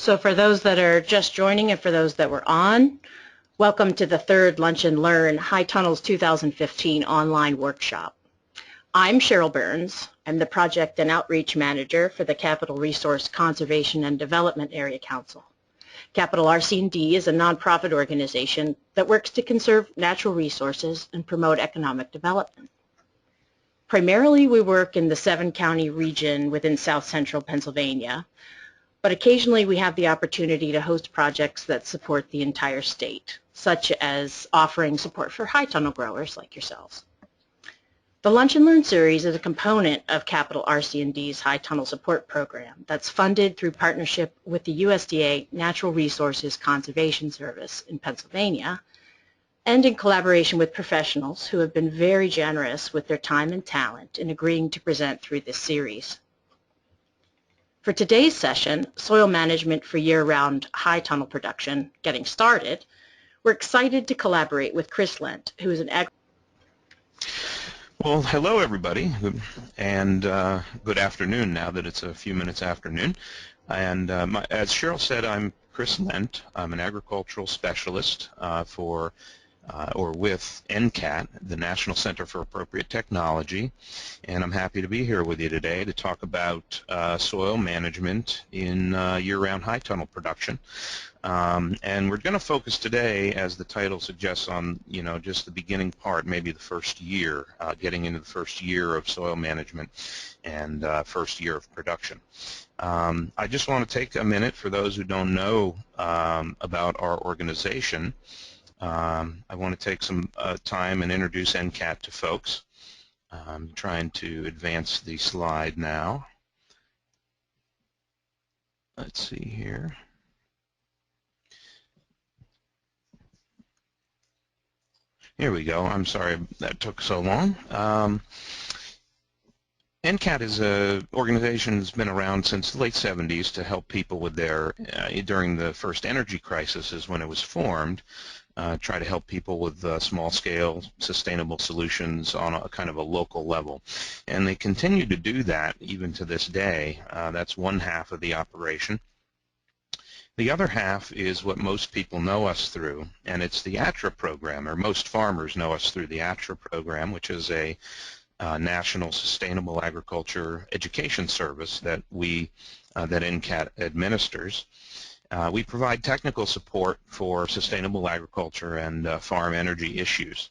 So for those that are just joining and for those that were on, welcome to the third Lunch and Learn High Tunnels 2015 online workshop. I'm Cheryl Burns. I'm the Project and Outreach Manager for the Capital Resource Conservation and Development Area Council. Capital RC&D is a nonprofit organization that works to conserve natural resources and promote economic development. Primarily, we work in the 7-county region within south central Pennsylvania, but occasionally we have the opportunity to host projects that support the entire state, such as offering support for high tunnel growers like yourselves. The Lunch and Learn series is a component of Capital RC&D's High Tunnel Support Program that's funded through partnership with the USDA-Natural Resources Conservation Service in Pennsylvania and in collaboration with professionals who have been very generous with their time and talent in agreeing to present through this series. For today's session, Soil Management for Year-Round High Tunnel Production, Getting Started, we're excited to collaborate with Chris Lent, who is an Well, hello everybody, and good afternoon now that it's a few minutes after noon. And as Cheryl said, I'm Chris Lent. I'm an agricultural specialist with NCAT, the National Center for Appropriate Technology, and I'm happy to be here with you today to talk about soil management in year-round high tunnel production. And we're going to focus today, as the title suggests, on just the beginning part, maybe the first year, getting into the first year of soil management and first year of production. I just want to take a minute for those who don't know about our organization. I want to take some time and introduce NCAT to folks. I'm trying to advance the slide now. Let's see here. Here we go. I'm sorry that took so long. NCAT is an organization that's been around since the late 70s to help people with their, during the first energy crisis is when it was formed, try to help people with small-scale sustainable solutions on a kind of a local level. And they continue to do that even to this day. That's one half of the operation. The other half is what most people know us through, and it's the ATRA program, or most farmers know us through the ATRA program, which is a National Sustainable Agriculture Education Service that that NCAT administers. We provide technical support for sustainable agriculture and farm energy issues.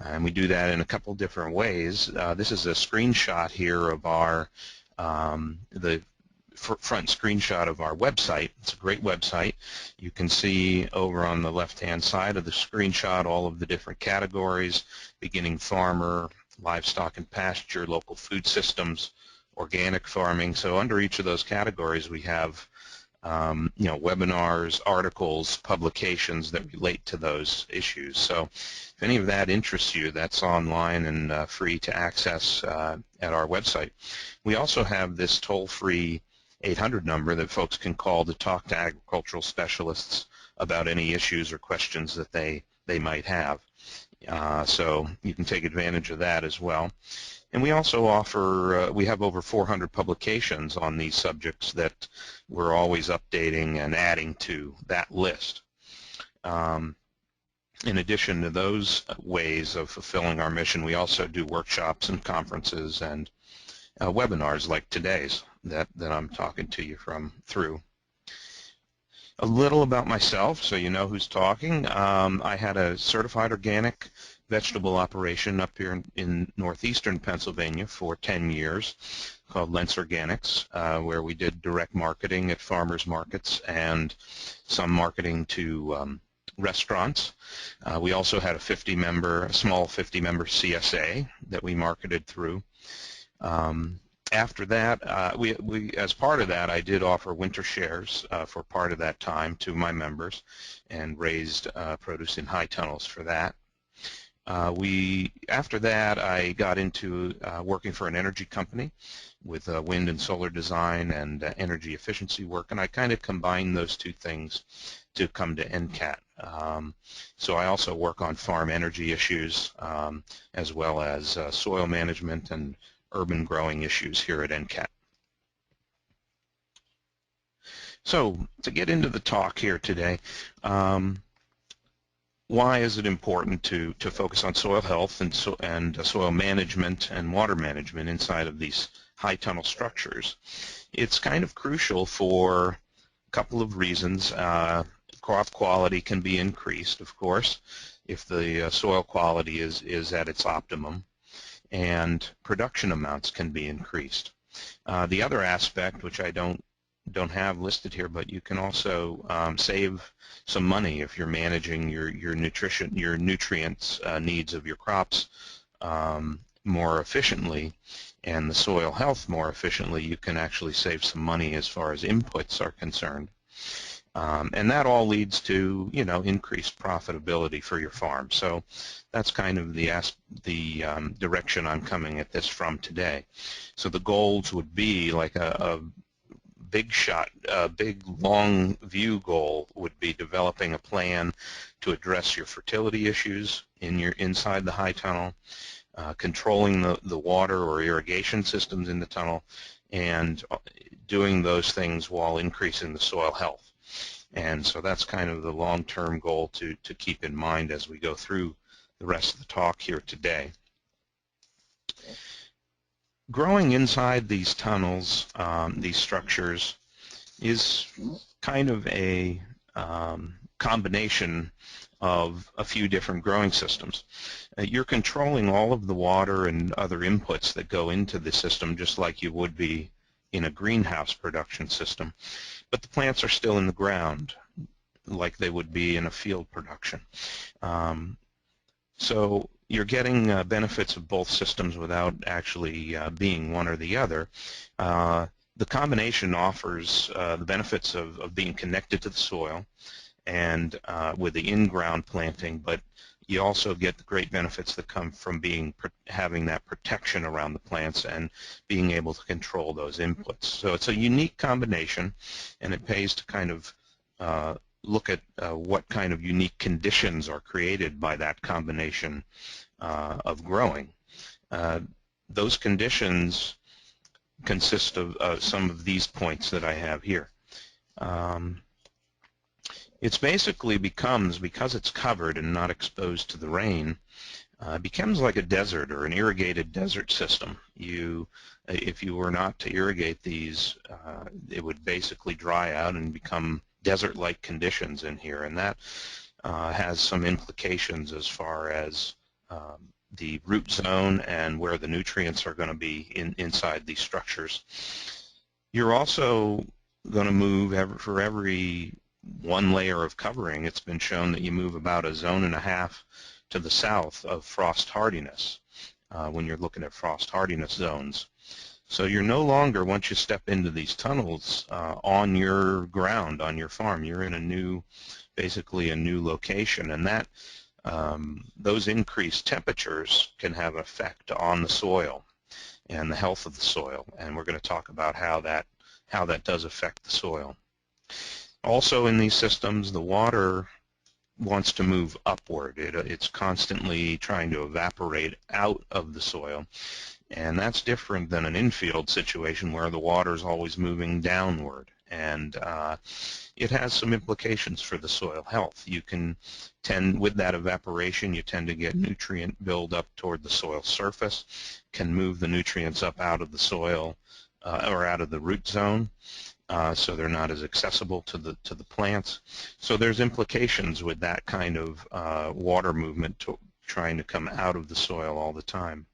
And we do that in a couple different ways. This is a screenshot here of our, the front screenshot of our website. It's a great website. You can see over on the left-hand side of the screenshot all of the different categories: beginning farmer, livestock and pasture, local food systems, organic farming. So under each of those categories we have webinars, articles, publications that relate to those issues. So if any of that interests you, that's online and free to access at our website. We also have this toll-free 800 number that folks can call to talk to agricultural specialists about any issues or questions that they might have. So you can take advantage of that as well. And we also offer, we have over 400 publications on these subjects that we're always updating and adding to that list. In addition to those ways of fulfilling our mission, we also do workshops and conferences and webinars like today's that I'm talking to you through. A little about myself, so you know who's talking. I had a certified organic vegetable operation up here in northeastern Pennsylvania for 10 years called Lentz Organics, where we did direct marketing at farmers markets and some marketing to restaurants. We also had a small 50-member CSA that we marketed through. After that, as part of that, I did offer winter shares for part of that time to my members and raised produce in high tunnels for that. After that, I got into working for an energy company with wind and solar design and energy efficiency work, and I kind of combined those two things to come to NCAT. So I also work on farm energy issues as well as soil management and urban growing issues here at NCAT. So to get into the talk here today, why is it important to focus on soil health and soil management and water management inside of these high tunnel structures? It's kind of crucial for a couple of reasons. Crop quality can be increased, of course, if the soil quality is at its optimum, and production amounts can be increased. The other aspect, which I don't have listed here, but you can also save some money if you're managing your nutrients needs of your crops more efficiently and the soil health more efficiently. You can actually save some money as far as inputs are concerned. And that all leads to, increased profitability for your farm. So that's kind of the direction I'm coming at this from today. So the goals would be like a big shot, a big long view goal would be developing a plan to address your fertility issues inside the high tunnel, controlling the water or irrigation systems in the tunnel, and doing those things while increasing the soil health. And so that's kind of the long-term goal to keep in mind as we go through the rest of the talk here today. Growing inside these tunnels, these structures, is kind of a combination of a few different growing systems. You're controlling all of the water and other inputs that go into the system just like you would be in a greenhouse production system, but the plants are still in the ground like they would be in a field production. So you're getting benefits of both systems without actually being one or the other. The combination offers the benefits of being connected to the soil and with the in-ground planting, but you also get the great benefits that come from having that protection around the plants and being able to control those inputs. So it's a unique combination, and it pays to kind of look at what kind of unique conditions are created by that combination of growing. Those conditions consist of some of these points that I have here. It's basically because it's covered and not exposed to the rain, it becomes like a desert or an irrigated desert system. If you were not to irrigate these, it would basically dry out and become desert-like conditions in here, and that has some implications as far as the root zone and where the nutrients are going to be inside these structures. You're also going to move for every one layer of covering. It's been shown that you move about 1.5 zones to the south of frost hardiness when you're looking at frost hardiness zones. So you're no longer, once you step into these tunnels, on your ground, on your farm. You're in basically a new location, and that those increased temperatures can have an effect on the soil and the health of the soil, and we're going to talk about how that does affect the soil. Also in these systems, the water wants to move upward. It's constantly trying to evaporate out of the soil, and that's different than an infield situation where the water is always moving downward, and it has some implications for the soil health. You can with that evaporation, you tend to get nutrient buildup toward the soil surface, can move the nutrients up out of the soil or out of the root zone. So they're not as accessible to the plants. So there's implications with that kind of water movement trying to come out of the soil all the time.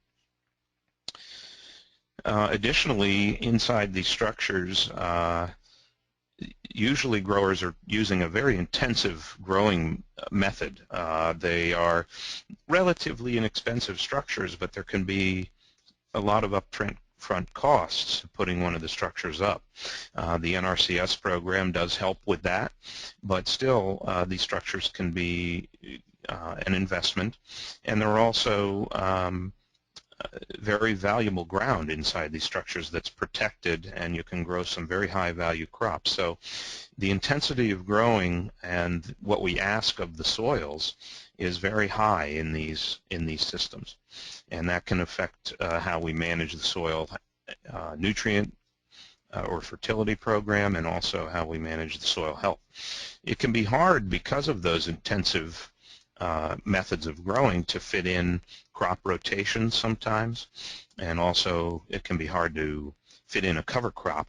Additionally, inside these structures, usually growers are using a very intensive growing method. They are relatively inexpensive structures, but there can be a lot of upfront costs putting one of the structures up. The NRCS program does help with that, but still these structures can be an investment, and they're also very valuable ground inside these structures that's protected, and you can grow some very high value crops. So the intensity of growing and what we ask of the soils is very high in these systems, and that can affect how we manage the soil nutrient or fertility program, and also how we manage the soil health. It can be hard because of those intensive methods of growing to fit in crop rotations sometimes, and also it can be hard to fit in a cover crop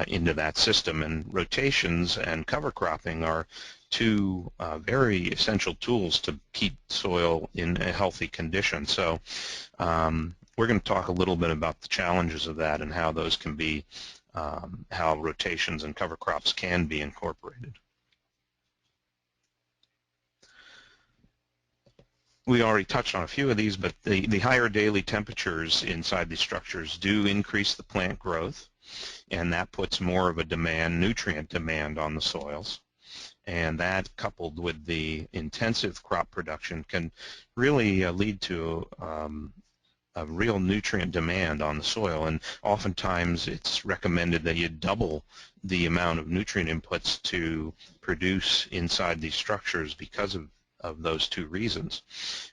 into that system. And rotations and cover cropping are two very essential tools to keep soil in a healthy condition. So we're going to talk a little bit about the challenges of that and how those can be, how rotations and cover crops can be incorporated. We already touched on a few of these, but the higher daily temperatures inside these structures do increase the plant growth, and that puts more of a demand, nutrient demand, on the soils. And that, coupled with the intensive crop production, can really lead to a real nutrient demand on the soil. And oftentimes it's recommended that you double the amount of nutrient inputs to produce inside these structures because of those two reasons,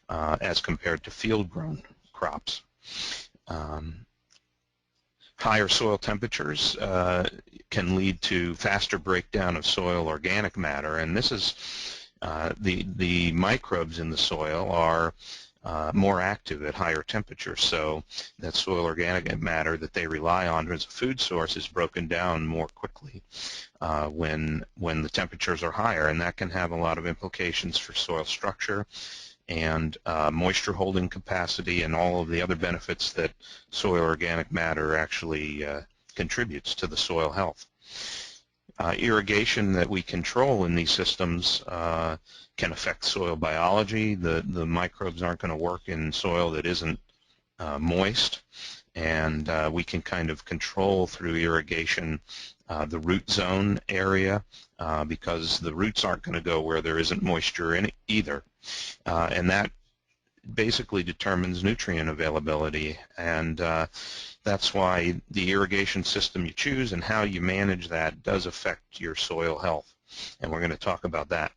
as compared to field-grown crops. Higher soil temperatures can lead to faster breakdown of soil organic matter, and this is the microbes in the soil are more active at higher temperatures, so that soil organic matter that they rely on as a food source is broken down more quickly when the temperatures are higher, and that can have a lot of implications for soil structure and moisture holding capacity and all of the other benefits that soil organic matter actually contributes to the soil health. Irrigation that we control in these systems can affect soil biology. The microbes aren't going to work in soil that isn't moist, and we can kind of control through irrigation the root zone area because the roots aren't going to go where there isn't moisture in it either, and that basically determines nutrient availability, and that's why the irrigation system you choose and how you manage that does affect your soil health, and we're going to talk about that.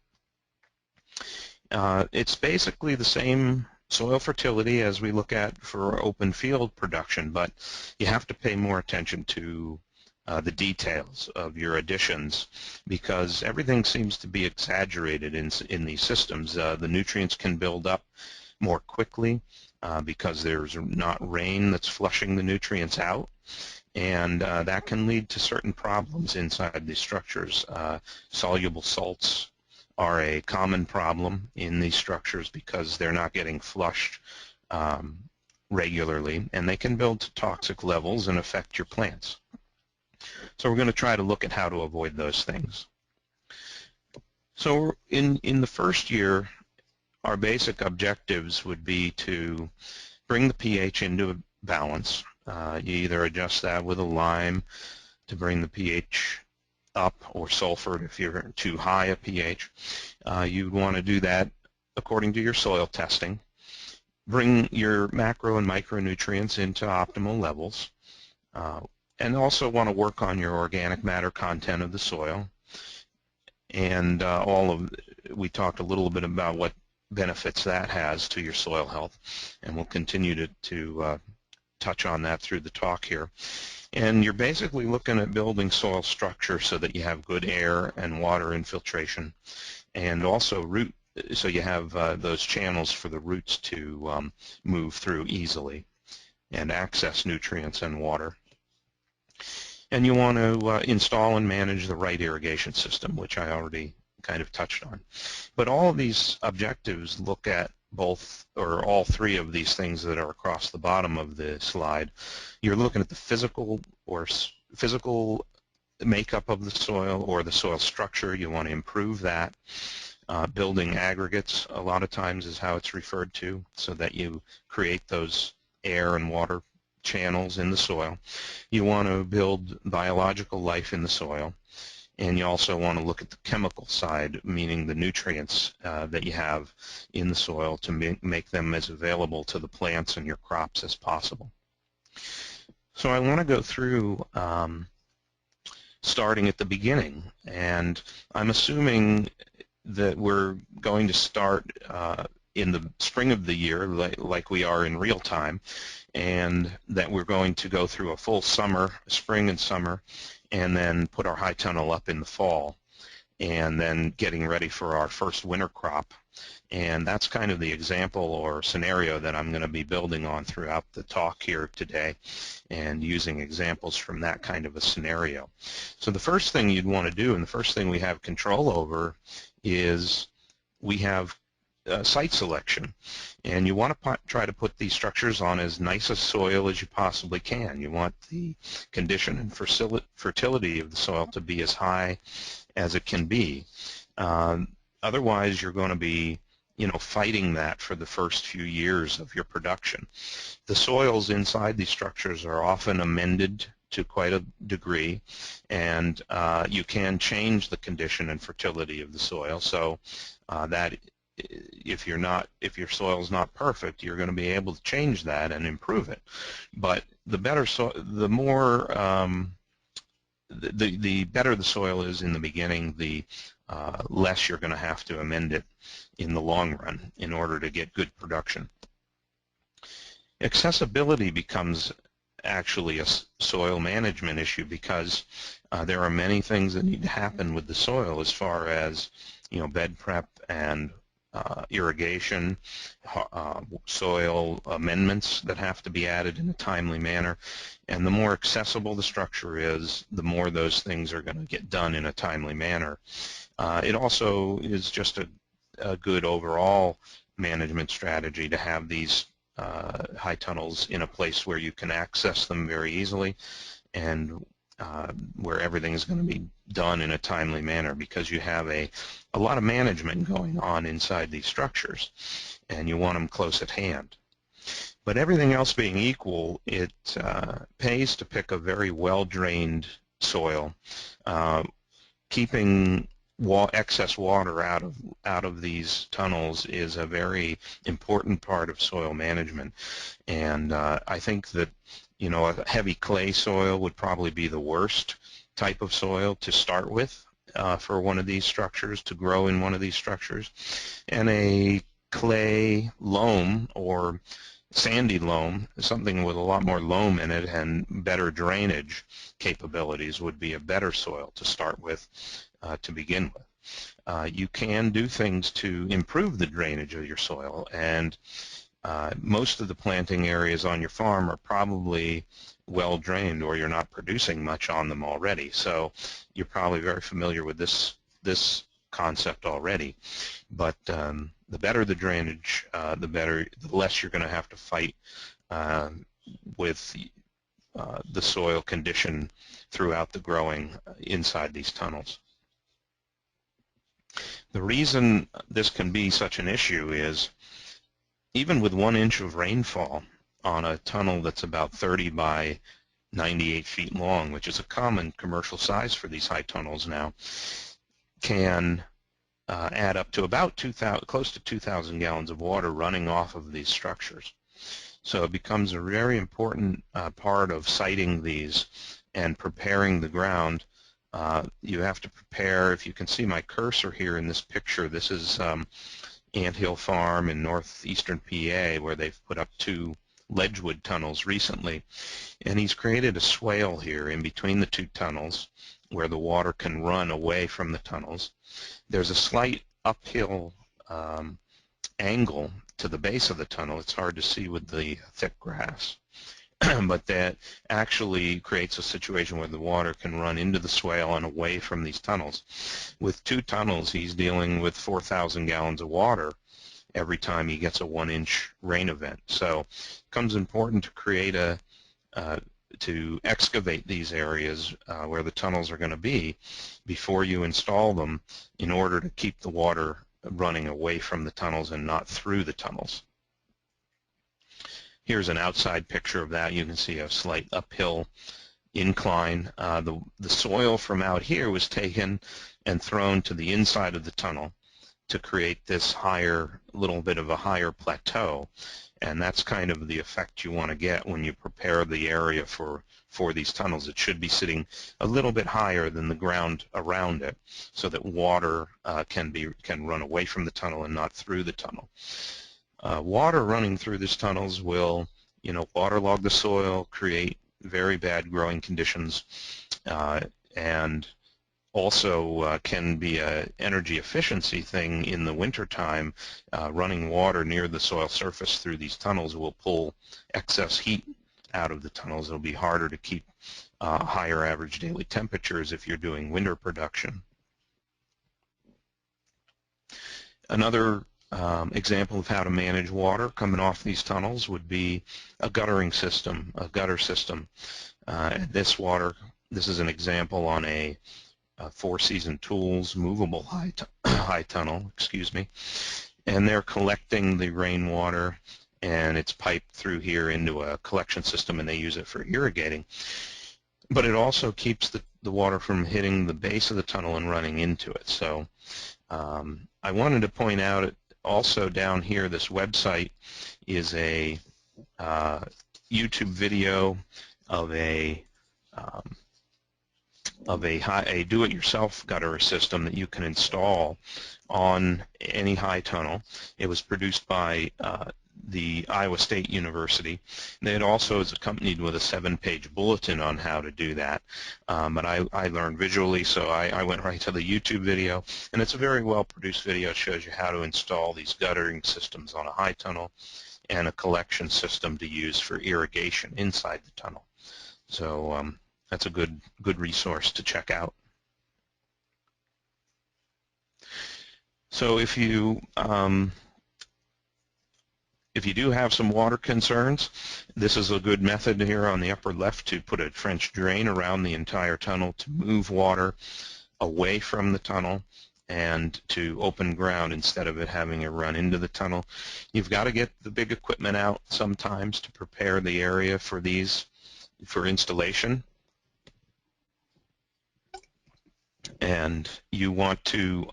It's basically the same soil fertility as we look at for open field production, but you have to pay more attention to the details of your additions because everything seems to be exaggerated in these systems. The nutrients can build up more quickly because there's not rain that's flushing the nutrients out, and that can lead to certain problems inside these structures. Soluble salts are a common problem in these structures because they're not getting flushed regularly, and they can build to toxic levels and affect your plants. So we're going to try to look at how to avoid those things. So in the first year, our basic objectives would be to bring the pH into a balance. You either adjust that with a lime to bring the pH up, or sulfur if you're too high a pH. You'd want to do that according to your soil testing. Bring your macro and micronutrients into optimal levels, and also want to work on your organic matter content of the soil. And we talked a little bit about what benefits that has to your soil health, and we'll continue to touch on that through the talk here. And you're basically looking at building soil structure so that you have good air and water infiltration, and also so you have those channels for the roots to move through easily and access nutrients and water. And you want to install and manage the right irrigation system, which I already kind of touched on. But all of these objectives look at both or all three of these things that are across the bottom of the slide. You're looking at the physical makeup of the soil or the soil structure. You want to improve that. Building aggregates a lot of times is how it's referred to, so that you create those air and water channels in the soil. You want to build biological life in the soil. And you also want to look at the chemical side, meaning the nutrients that you have in the soil to make them as available to the plants and your crops as possible. So I want to go through starting at the beginning, and I'm assuming that we're going to start in the spring of the year, like we are in real time, and that we're going to go through a full summer, spring and summer, and then put our high tunnel up in the fall, and then getting ready for our first winter crop. And that's kind of the example or scenario that I'm going to be building on throughout the talk here today, and using examples from that kind of a scenario. So the first thing you'd want to do, and the first thing we have control over, is we have site selection. And you want to try to put these structures on as nice a soil as you possibly can. You want the condition and fertility of the soil to be as high as it can be. Otherwise, you're going to be fighting that for the first few years of your production. The soils inside these structures are often amended to quite a degree, and you can change the condition and fertility of the soil, so that if your soil is not perfect, you're going to be able to change that and improve it. But the better the better the soil is in the beginning, the less you're going to have to amend it in the long run in order to get good production. Accessibility becomes actually a soil management issue, because there are many things that need to happen with the soil, as far as bed prep and irrigation, soil amendments that have to be added in a timely manner. And the more accessible the structure is, the more those things are going to get done in a timely manner. It also is just a good overall management strategy to have these high tunnels in a place where you can access them very easily, and where everything is going to be done in a timely manner, because you have a lot of management going on inside these structures, and you want them close at hand. But everything else being equal, it pays to pick a very well-drained soil. Keeping excess water out of these tunnels is a very important part of soil management, and I think that a heavy clay soil would probably be the worst type of soil to start with for one of these structures, to grow in one of these structures. And a clay loam or sandy loam, something with a lot more loam in it and better drainage capabilities, would be a better soil to start with to begin with. You can do things to improve the drainage of your soil, and most of the planting areas on your farm are probably well drained, or you're not producing much on them already. So you're probably very familiar with this concept already. But the better the drainage, the less you're going to have to fight with the soil condition throughout the growing inside these tunnels. The reason this can be such an issue is, even with 1 inch of rainfall on a tunnel that's about 30 by 98 feet long, which is a common commercial size for these high tunnels now, can add up to about close to 2,000 gallons of water running off of these structures. So it becomes a very important part of siting these and preparing the ground. You have to prepare, if you can see my cursor here in this picture, this is Anthill Farm in northeastern PA, where they've put up 2 ledgewood tunnels recently, and he's created a swale here in between the 2 tunnels where the water can run away from the tunnels. There's a slight uphill angle to the base of the tunnel. It's hard to see with the thick grass, but that actually creates a situation where the water can run into the swale and away from these tunnels. With 2 tunnels, he's dealing with 4,000 gallons of water every time he gets a 1 inch rain event. So it becomes important to create to excavate these areas where the tunnels are going to be before you install them, in order to keep the water running away from the tunnels and not through the tunnels. Here's an outside picture of that. You can see a slight uphill incline. The soil from out here was taken and thrown to the inside of the tunnel to create this little bit of a higher plateau, and that's kind of the effect you want to get when you prepare the area for these tunnels. It should be sitting a little bit higher than the ground around it, so that water can run away from the tunnel and not through the tunnel. Water running through these tunnels will, waterlog the soil, create very bad growing conditions, and also can be an energy efficiency thing in the wintertime. Running water near the soil surface through these tunnels will pull excess heat out of the tunnels. It'll be harder to keep higher average daily temperatures if you're doing winter production. Another example of how to manage water coming off these tunnels would be a guttering system, a gutter system. This is an example on a Four Season Tools movable high tunnel, and they're collecting the rainwater, and it's piped through here into a collection system, and they use it for irrigating. But it also keeps the water from hitting the base of the tunnel and running into it. So I wanted to point out also down here, this website is a YouTube video of a do-it-yourself gutter system that you can install on any high tunnel. It was produced by the Iowa State University. It also is accompanied with a 7-page bulletin on how to do that. But I learned visually, so I went right to the YouTube video, and it's a very well-produced video. It shows you how to install these guttering systems on a high tunnel and a collection system to use for irrigation inside the tunnel. So that's a good resource to check out. So if you do have some water concerns, this is a good method here on the upper left to put a French drain around the entire tunnel to move water away from the tunnel and to open ground instead of it having to run into the tunnel. You've got to get the big equipment out sometimes to prepare the area for installation. And you want to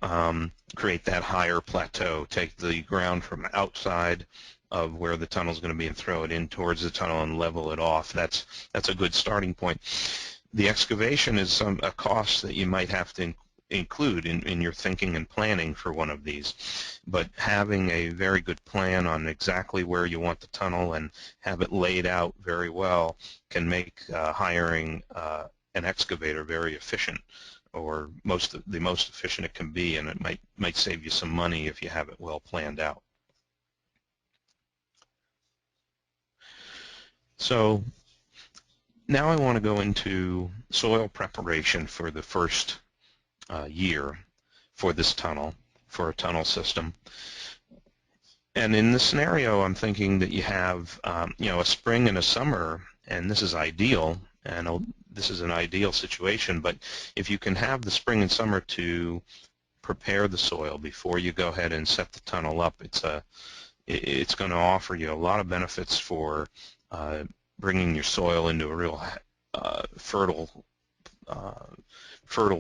create that higher plateau, take the ground from outside of where the tunnel is going to be and throw it in towards the tunnel and level it off. That's a good starting point. The excavation is a cost that you might have to include in your thinking and planning for one of these, but having a very good plan on exactly where you want the tunnel and have it laid out very well can make hiring an excavator very efficient, or the most efficient it can be, and it might save you some money if you have it well planned out. So now I want to go into soil preparation for the first year for this tunnel, for a tunnel system. And in this scenario, I'm thinking that you have a spring and a summer, and this is ideal, and this is an ideal situation, but if you can have the spring and summer to prepare the soil before you go ahead and set the tunnel up, it's going to offer you a lot of benefits for bringing your soil into a real fertile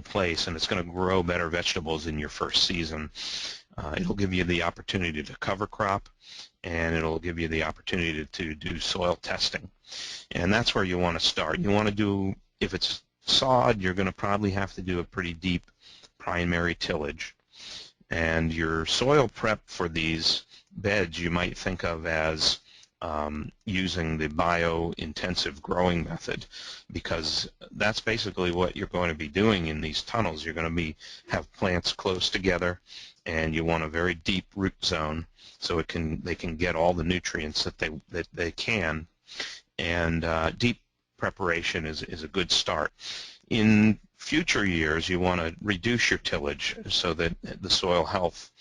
place, and it's going to grow better vegetables in your first season. It'll give you the opportunity to cover crop, and it'll give you the opportunity to do soil testing. And that's where you want to start. You want to do, if it's sod, you're going to probably have to do a pretty deep primary tillage. And your soil prep for these beds you might think of as using the bio-intensive growing method, because that's basically what you're going to be doing in these tunnels. You're going to have plants close together, and you want a very deep root zone so they can get all the nutrients that they can. And deep preparation is a good start. In future years, you want to reduce your tillage so that the soil health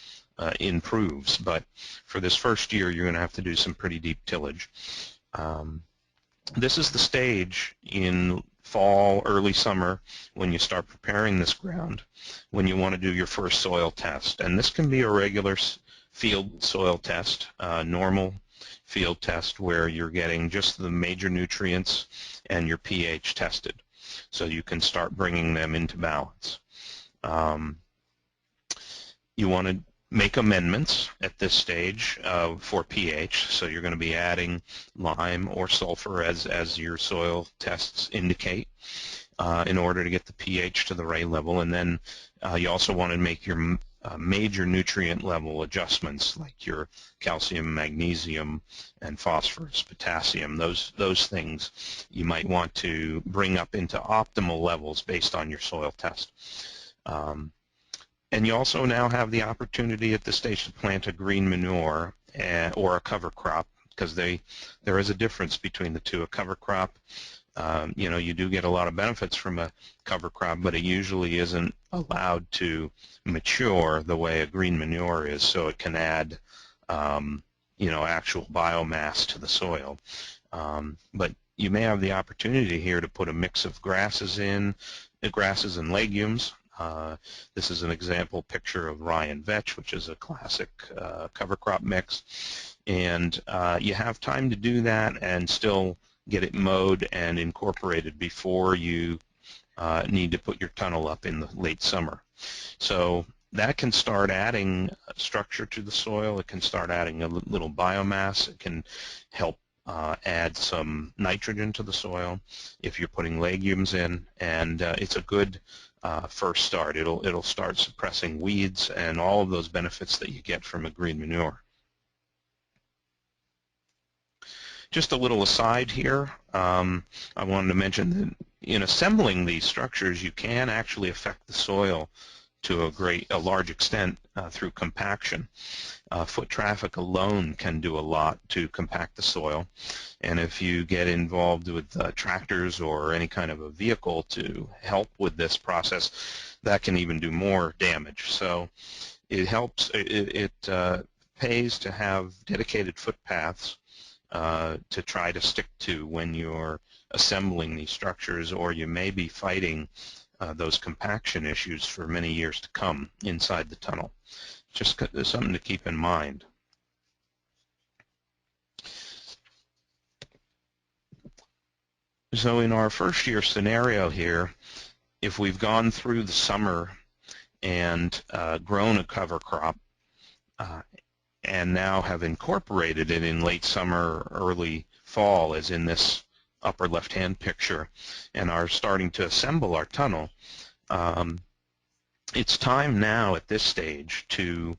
improves, but for this first year you're going to have to do some pretty deep tillage. This is the stage in fall, early summer, when you start preparing this ground, when you want to do your first soil test. And this can be a regular field soil test, normal field test, where you're getting just the major nutrients and your pH tested, so you can start bringing them into balance. You want to make amendments at this stage for pH, so you're going to be adding lime or sulfur as your soil tests indicate in order to get the pH to the right level. And then you also want to make your major nutrient level adjustments like your calcium, magnesium, and phosphorus, potassium, those things you might want to bring up into optimal levels based on your soil test. And you also now have the opportunity at this stage to plant a green manure or a cover crop, because there is a difference between the two. A cover crop, you do get a lot of benefits from a cover crop, but it usually isn't allowed to mature the way a green manure is, so it can add, actual biomass to the soil. But you may have the opportunity here to put a mix of grasses and legumes. This is an example picture of rye and vetch, which is a classic cover crop mix. And you have time to do that and still get it mowed and incorporated before you need to put your tunnel up in the late summer. So that can start adding structure to the soil. It can start adding a little biomass. It can help add some nitrogen to the soil if you're putting legumes in, and it's a good first start. It'll start suppressing weeds and all of those benefits that you get from a green manure. Just a little aside here, I wanted to mention that in assembling these structures, you can actually affect the soil to a large extent through compaction. Foot traffic alone can do a lot to compact the soil, and if you get involved with tractors or any kind of a vehicle to help with this process, that can even do more damage. So it helps. It pays to have dedicated footpaths to try to stick to when you're assembling these structures, or you may be fighting those compaction issues for many years to come inside the tunnel. Just something to keep in mind. So in our first year scenario here, if we've gone through the summer and grown a cover crop and now have incorporated it in late summer, early fall, as in this upper left-hand picture, and are starting to assemble our tunnel, it's time now at this stage to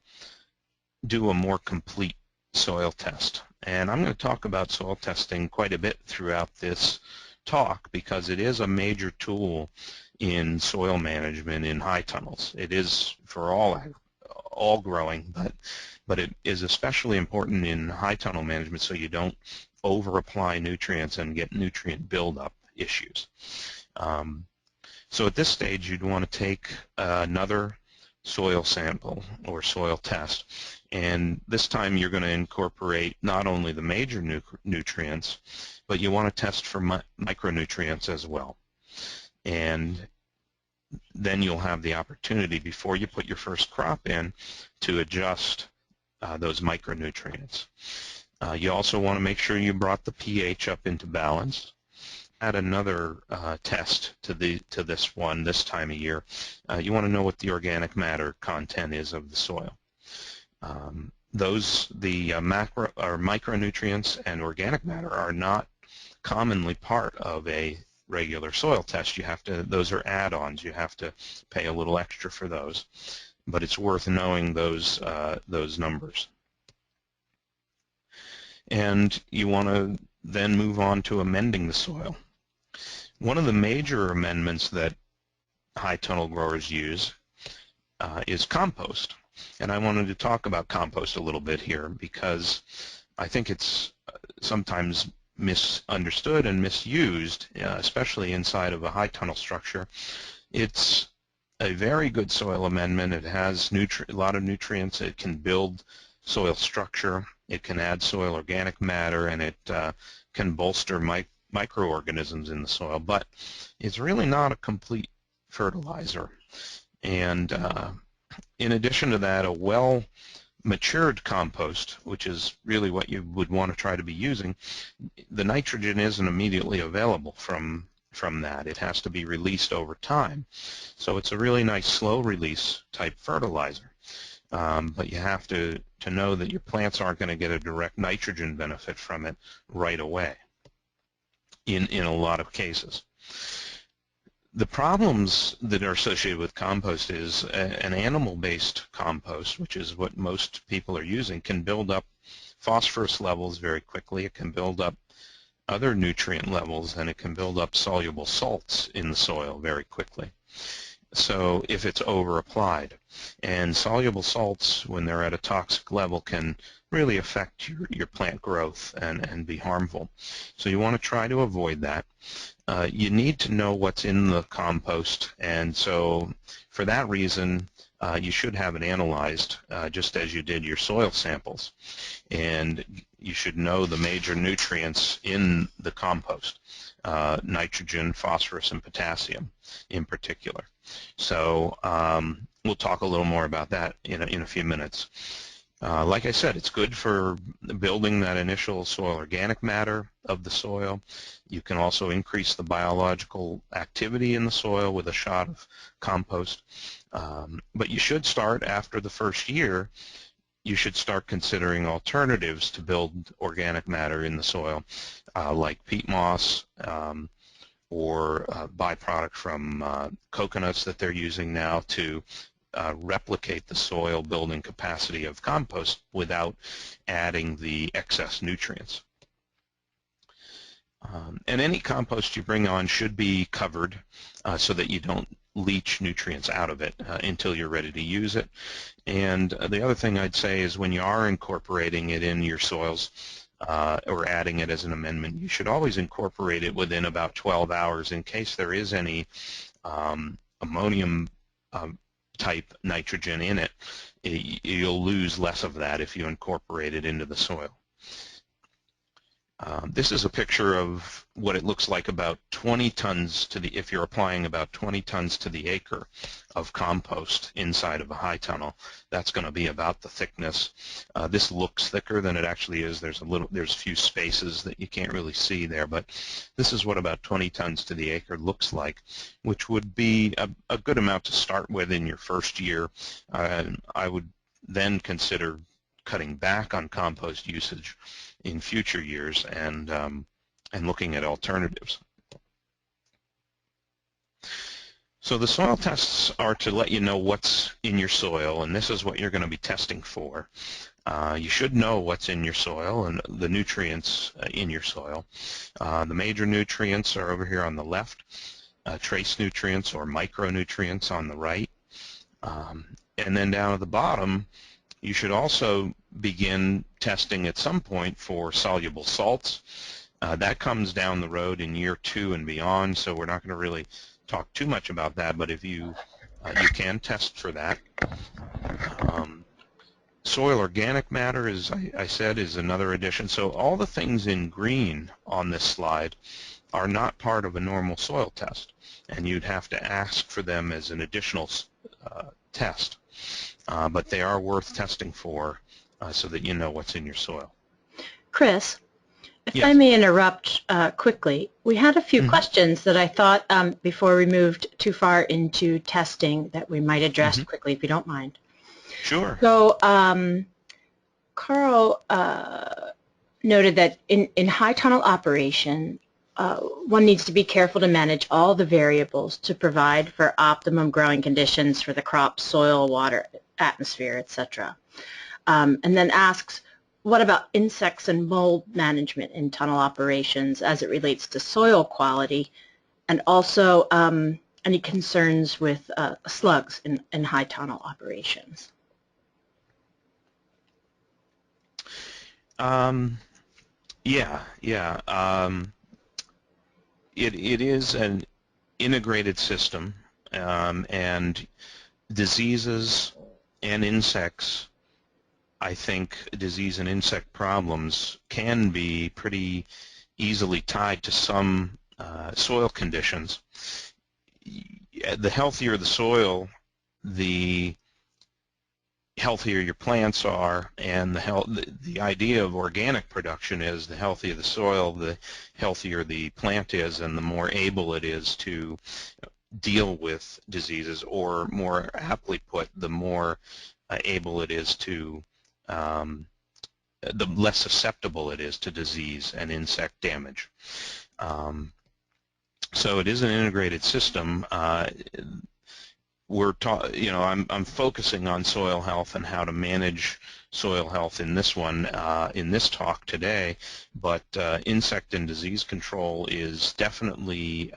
do a more complete soil test. And I'm going to talk about soil testing quite a bit throughout this talk because it is a major tool in soil management in high tunnels. It is for all growing, but it is especially important in high tunnel management so you don't over-apply nutrients and get nutrient buildup issues. So at this stage, you'd want to take another soil sample or soil test, and this time you're going to incorporate not only the major nutrients, but you want to test for micronutrients as well. And then you'll have the opportunity, before you put your first crop in, to adjust those micronutrients. You also want to make sure you brought the pH up into balance. Add another test to this one this time of year. You want to know what the organic matter content is of the soil. The micronutrients and organic matter are not commonly part of a regular soil test. Those are add-ons. You have to pay a little extra for those, but it's worth knowing those numbers. And you want to then move on to amending the soil. One of the major amendments that high tunnel growers use is compost. And I wanted to talk about compost a little bit here because I think it's sometimes misunderstood and misused, especially inside of a high tunnel structure. It's a very good soil amendment. It has a lot of nutrients. It can build soil structure. It can add soil organic matter, and it can bolster microorganisms in the soil, but it's really not a complete fertilizer. And in addition to that, a well-matured compost, which is really what you would want to try to be using, the nitrogen isn't immediately available from that. It has to be released over time. So it's a really nice slow-release type fertilizer. But you have to know that your plants aren't going to get a direct nitrogen benefit from it right away in a lot of cases. The problems that are associated with compost is an animal-based compost, which is what most people are using, can build up phosphorus levels very quickly. It can build up other nutrient levels, and it can build up soluble salts in the soil very quickly. So if it's over-applied, and soluble salts, when they're at a toxic level, can really affect your plant growth and be harmful. So you want to try to avoid that. You need to know what's in the compost, and so for that reason, you should have it analyzed just as you did your soil samples. And you should know the major nutrients in the compost, nitrogen, phosphorus, and potassium in particular. So we'll talk a little more about that in a few minutes. Like I said, it's good for building that initial soil organic matter of the soil. You can also increase the biological activity in the soil with a shot of compost. But you should start after the first year. You should start considering alternatives to build organic matter in the soil, like peat moss, or byproduct from coconuts that they're using now to replicate the soil building capacity of compost without adding the excess nutrients. And any compost you bring on should be covered so that you don't leach nutrients out of it until you're ready to use it. And the other thing I'd say is when you are incorporating it in your soils, or adding it as an amendment, you should always incorporate it within about 12 hours in case there is any ammonium type nitrogen in it. You'll lose less of that if you incorporate it into the soil. This is a picture of what it looks like about 20 tons to the, if you're applying about 20 tons to the acre of compost inside of a high tunnel. That's going to be about the thickness. This looks thicker than it actually is. There's a few spaces that you can't really see there, but this is what about 20 tons to the acre looks like, which would be a good amount to start with in your first year. I would then consider cutting back on compost usage in future years and looking at alternatives. So the soil tests are to let you know what's in your soil, and this is what you're going to be testing for. You should know what's in your soil and the nutrients in your soil. The major nutrients are over here on the left, trace nutrients or micronutrients on the right. And then down at the bottom, you should also begin testing at some point for soluble salts. That comes down the road in year 2 and beyond, so we're not going to really talk too much about that, but if you can test for that. Soil organic matter, as I said, is another addition. So all the things in green on this slide are not part of a normal soil test, and you'd have to ask for them as an additional test. But they are worth testing for so that you know what's in your soil. Chris, if Yes. I may interrupt quickly, we had a few questions that I thought before we moved too far into testing that we might address quickly, if you don't mind. Sure. So Carl noted that in high tunnel operation, one needs to be careful to manage all the variables to provide for optimum growing conditions for the crop, soil, water, atmosphere, etc. And then asks, what about insects and mold management in tunnel operations as it relates to soil quality, and also any concerns with slugs in high tunnel operations? It is an integrated system, and diseases and insects, I think disease and insect problems can be pretty easily tied to some soil conditions. The healthier the soil, the healthier your plants are, and the idea of organic production is the healthier the soil, the healthier the plant is, and the more able it is to deal with diseases, or more aptly put, the more able it is to, the less susceptible it is to disease and insect damage. So it is an integrated system. I'm focusing on soil health and how to manage soil health in this one, in this talk today, but insect and disease control is definitely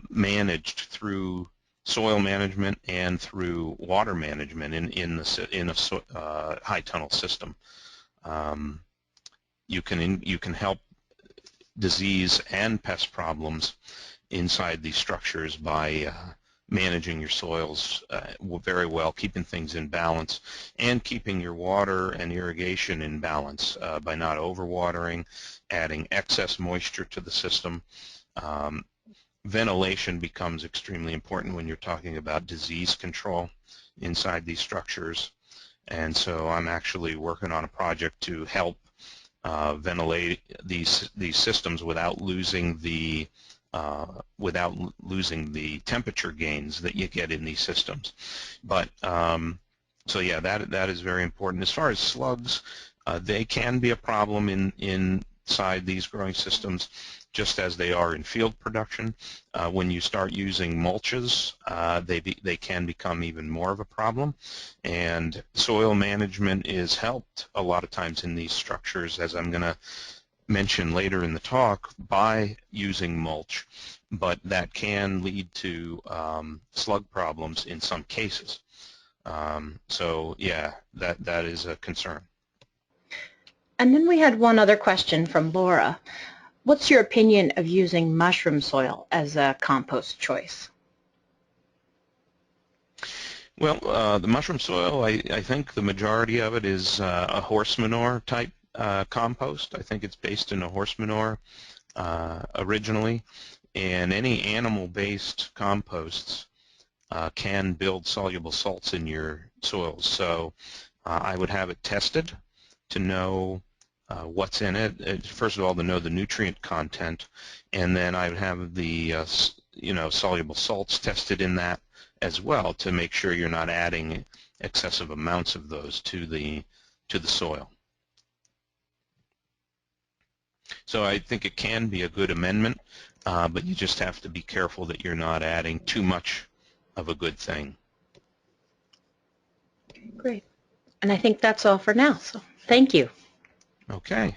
managed through soil management and through water management in a high tunnel system. You can help disease and pest problems inside these structures by managing your soils very well, keeping things in balance, and keeping your water and irrigation in balance by not overwatering, adding excess moisture to the system. Ventilation becomes extremely important when you're talking about disease control inside these structures, and so I'm actually working on a project to help ventilate these systems without losing the temperature gains that you get in these systems. But so yeah, that is very important. As far as slugs, they can be a problem inside these growing systems, just as they are in field production. When you start using mulches, they can become even more of a problem. And soil management is helped a lot of times in these structures, as I'm going to mention later in the talk, by using mulch, but that can lead to slug problems in some cases. So yeah, that is a concern. And then we had one other question from Laura. What's your opinion of using mushroom soil as a compost choice? Well, the mushroom soil, I think the majority of it is a horse manure type compost. I think it's based in a horse manure originally, and any animal-based composts can build soluble salts in your soils. So I would have it tested to know what's in it. First of all, to know the nutrient content, and then I would have the soluble salts tested in that as well to make sure you're not adding excessive amounts of those to the soil. So I think it can be a good amendment, but you just have to be careful that you're not adding too much of a good thing. Great. And I think that's all for now, so thank you. Okay.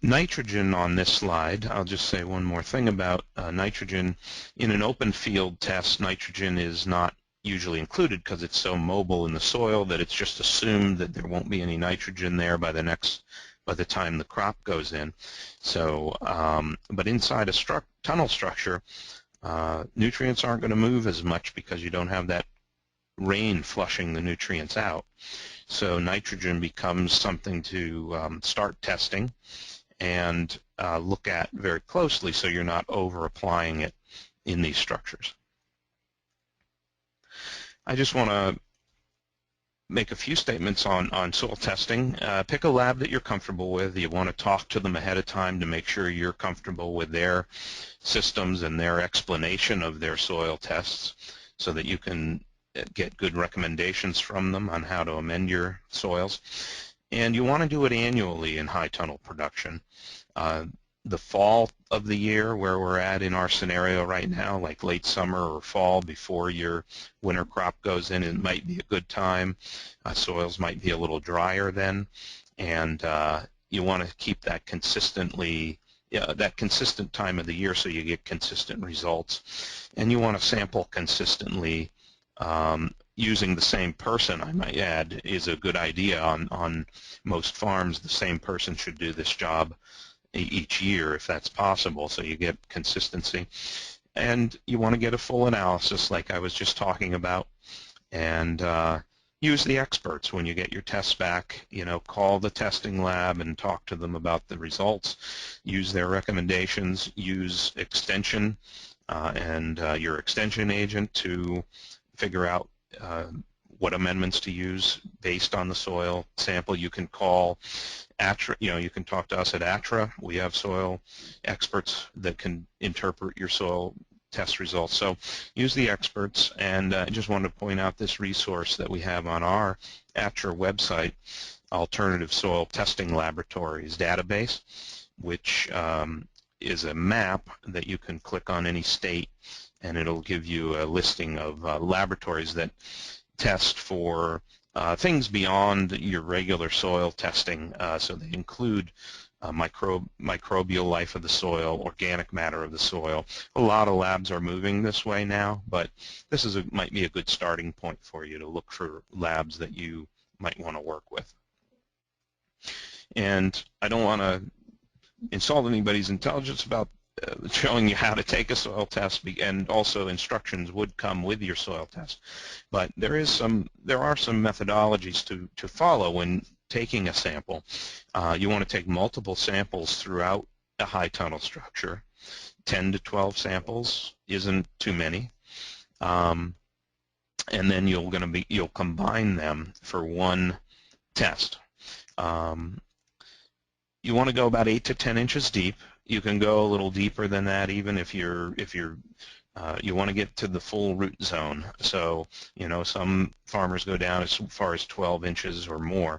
Nitrogen on this slide, I'll just say one more thing about nitrogen. In an open field test, nitrogen is not usually included because it's so mobile in the soil that it's just assumed that there won't be any nitrogen there by the time the crop goes in. So, but inside a tunnel structure, nutrients aren't going to move as much because you don't have that rain flushing the nutrients out. So nitrogen becomes something to start testing and look at very closely so you're not over applying it in these structures. I just want to make a few statements on soil testing. Pick a lab that you're comfortable with. You want to talk to them ahead of time to make sure you're comfortable with their systems and their explanation of their soil tests so that you can get good recommendations from them on how to amend your soils. And you want to do it annually in high tunnel production. The fall of the year, where we're at in our scenario right now, like late summer or fall before your winter crop goes in, it might be a good time. Soils might be a little drier then, and you want to keep that consistent time of the year so you get consistent results. And you want to sample consistently. Using the same person, I might add, is a good idea. On most farms, the same person should do this job each year if that's possible, so you get consistency. And you want to get a full analysis like I was just talking about, and use the experts when you get your tests back. Call the testing lab and talk to them about the results. Use their recommendations. Use extension and your extension agent to figure out what amendments to use based on the soil sample. You can call ATRA, you can talk to us at ATRA. We have soil experts that can interpret your soil test results. So use the experts, and I just wanted to point out this resource that we have on our ATRA website, Alternative Soil Testing Laboratories database. which is a map that you can click on any state, and it'll give you a listing of laboratories that test for things beyond your regular soil testing. So they include microbial life of the soil, organic matter of the soil. A lot of labs are moving this way now, but this might be a good starting point for you to look for labs that you might want to work with. And I don't want to insult anybody's intelligence about showing you how to take a soil test, and also instructions would come with your soil test. But there are some methodologies to follow when taking a sample. You want to take multiple samples throughout a high tunnel structure. 10 to 12 samples isn't too many. And then you'll combine them for one test. You want to go about 8 to 10 inches deep. You can go a little deeper than that, even if you want to get to the full root zone. So, some farmers go down as far as 12 inches or more,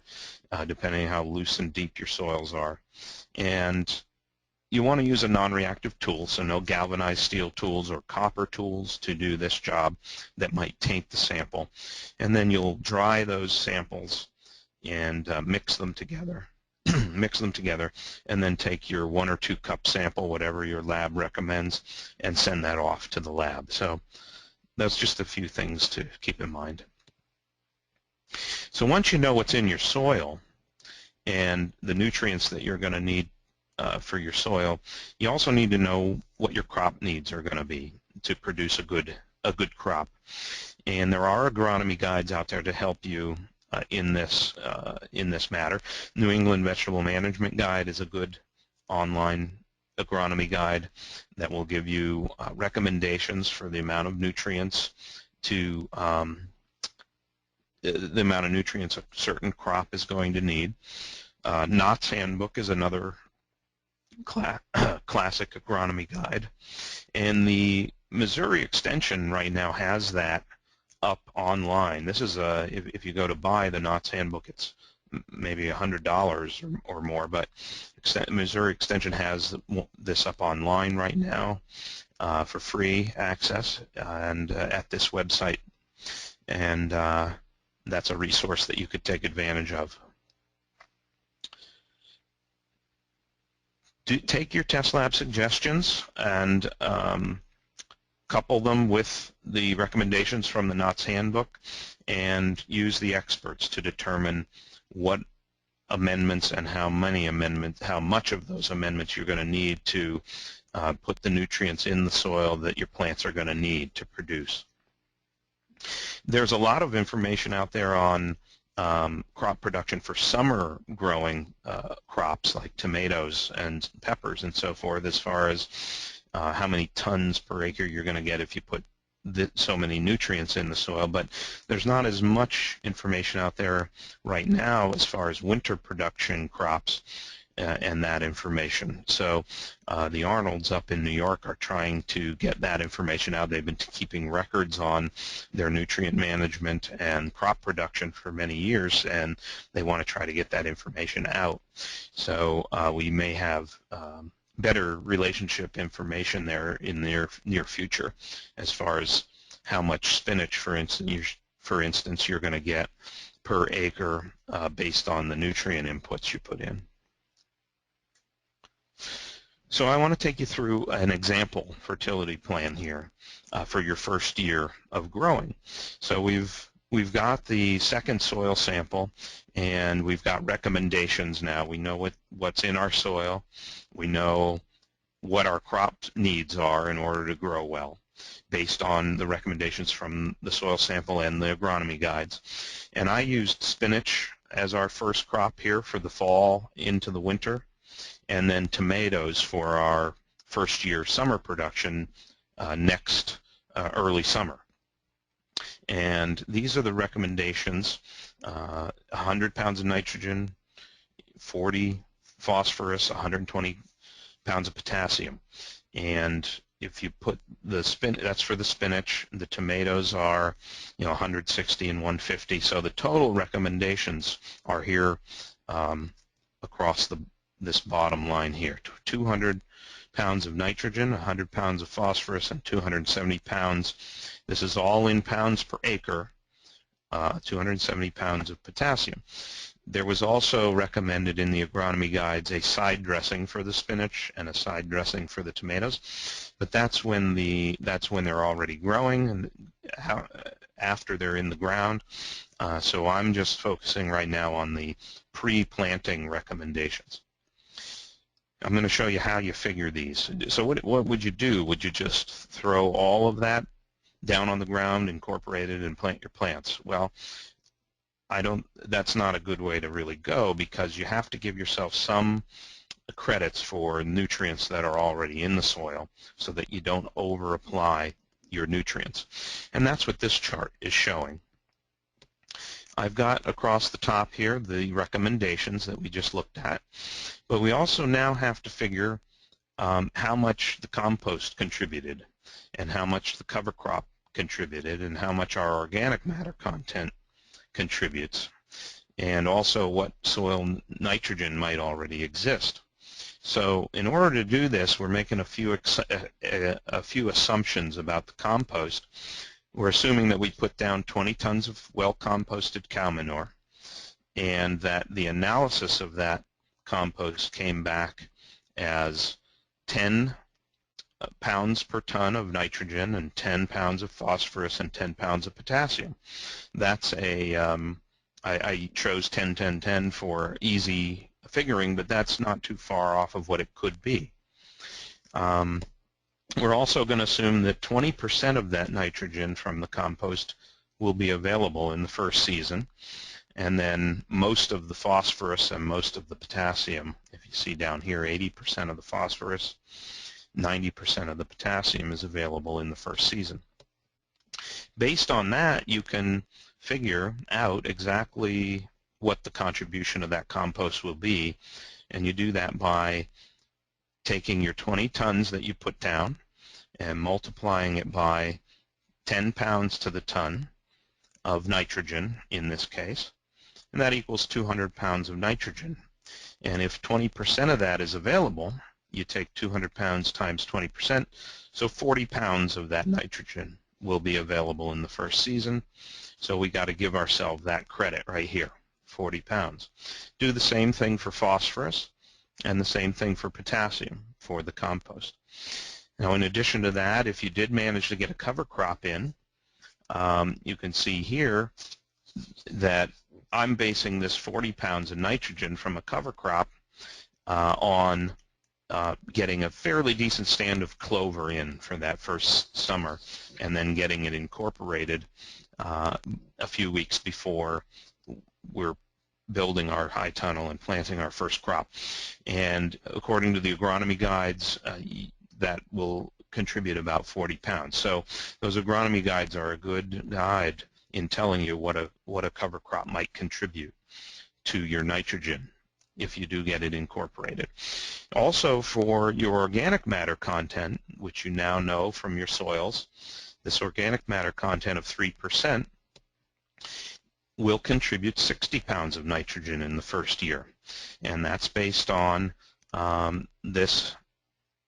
depending on how loose and deep your soils are. And you want to use a non-reactive tool, so no galvanized steel tools or copper tools to do this job that might taint the sample. And then you'll dry those samples and mix them together. And then take your 1 or 2 cup sample, whatever your lab recommends, and send that off to the lab. So that's just a few things to keep in mind. So once you know what's in your soil and the nutrients that you're going to need for your soil, you also need to know what your crop needs are going to be to produce a good crop. And there are agronomy guides out there to help you in this matter. New England Vegetable Management Guide is a good online agronomy guide that will give you recommendations for the amount of nutrients a certain crop is going to need. Knott's Handbook is another classic agronomy guide, and the Missouri Extension right now has that up online. This is if you go to buy the Knott's Handbook, it's maybe $100 or more, but Missouri Extension has this up online right now for free access and at this website, and that's a resource that you could take advantage of. Take your test lab suggestions and couple them with the recommendations from the Knott's Handbook and use the experts to determine what amendments and how much of those amendments you're going to need to put the nutrients in the soil that your plants are going to need to produce. There's a lot of information out there on crop production for summer growing crops like tomatoes and peppers and so forth, as far as how many tons per acre you're going to get if you put so many nutrients in the soil. But there's not as much information out there right now as far as winter production crops and that information. So the Arnolds up in New York are trying to get that information out. They've been keeping records on their nutrient management and crop production for many years, and they want to try to get that information out. So we may have better relationship information there in the near future as far as how much spinach, for instance, you're going to get per acre based on the nutrient inputs you put in. So I want to take you through an example fertility plan here for your first year of growing. So we've got the second soil sample, and we've got recommendations now. We know what's in our soil. We know what our crop needs are in order to grow well, based on the recommendations from the soil sample and the agronomy guides. And I used spinach as our first crop here for the fall into the winter, and then tomatoes for our first year summer production next early summer. And these are the recommendations: 100 pounds of nitrogen, 40 phosphorus, 120 pounds of potassium. And if you put that's for the spinach. The tomatoes are 160 and 150. So the total recommendations are here across this bottom line here. 200 pounds of nitrogen, 100 pounds of phosphorus, and 270 pounds. This is all in pounds per acre, 270 pounds of potassium. There was also recommended in the agronomy guides a side dressing for the spinach and a side dressing for the tomatoes, but that's when they're already growing and after they're in the ground. So I'm just focusing right now on the pre-planting recommendations. I'm going to show you how you figure these. So what would you do? Would you just throw all of that down on the ground, incorporate it, and plant your plants? Well, that's not a good way to really go, because you have to give yourself some credits for nutrients that are already in the soil so that you don't over apply your nutrients. And that's what this chart is showing. I've got across the top here the recommendations that we just looked at, but we also now have to figure how much the compost contributed and how much the cover crop contributed and how much our organic matter content contributes, and also what soil nitrogen might already exist. So in order to do this, we're making a few assumptions about the compost. We're assuming that we put down 20 tons of well-composted cow manure, and that the analysis of that compost came back as 10 pounds per ton of nitrogen and 10 pounds of phosphorus and 10 pounds of potassium. That's I chose 10, 10, 10 for easy figuring, but that's not too far off of what it could be. We're also going to assume that 20% of that nitrogen from the compost will be available in the first season, and then most of the phosphorus and most of the potassium, if you see down here, 80% of the phosphorus, 90% of the potassium is available in the first season. Based on that, you can figure out exactly what the contribution of that compost will be, and you do that by taking your 20 tons that you put down and multiplying it by 10 pounds to the ton of nitrogen in this case, and that equals 200 pounds of nitrogen. And if 20% of that is available, you take 200 pounds times 20%, so 40 pounds of that nitrogen will be available in the first season. So we got to give ourselves that credit right here, 40 pounds. Do the same thing for phosphorus and the same thing for potassium for the compost. Now, in addition to that, if you did manage to get a cover crop in, you can see here that I'm basing this 40 pounds of nitrogen from a cover crop on getting a fairly decent stand of clover in for that first summer, and then getting it incorporated a few weeks before we're building our high tunnel and planting our first crop. And according to the agronomy guides, that will contribute about 40 pounds. So those agronomy guides are a good guide in telling you what a cover crop might contribute to your nitrogen if you do get it incorporated. Also, for your organic matter content, which you now know from your soils, this organic matter content of 3% will contribute 60 pounds of nitrogen in the first year. And that's based on this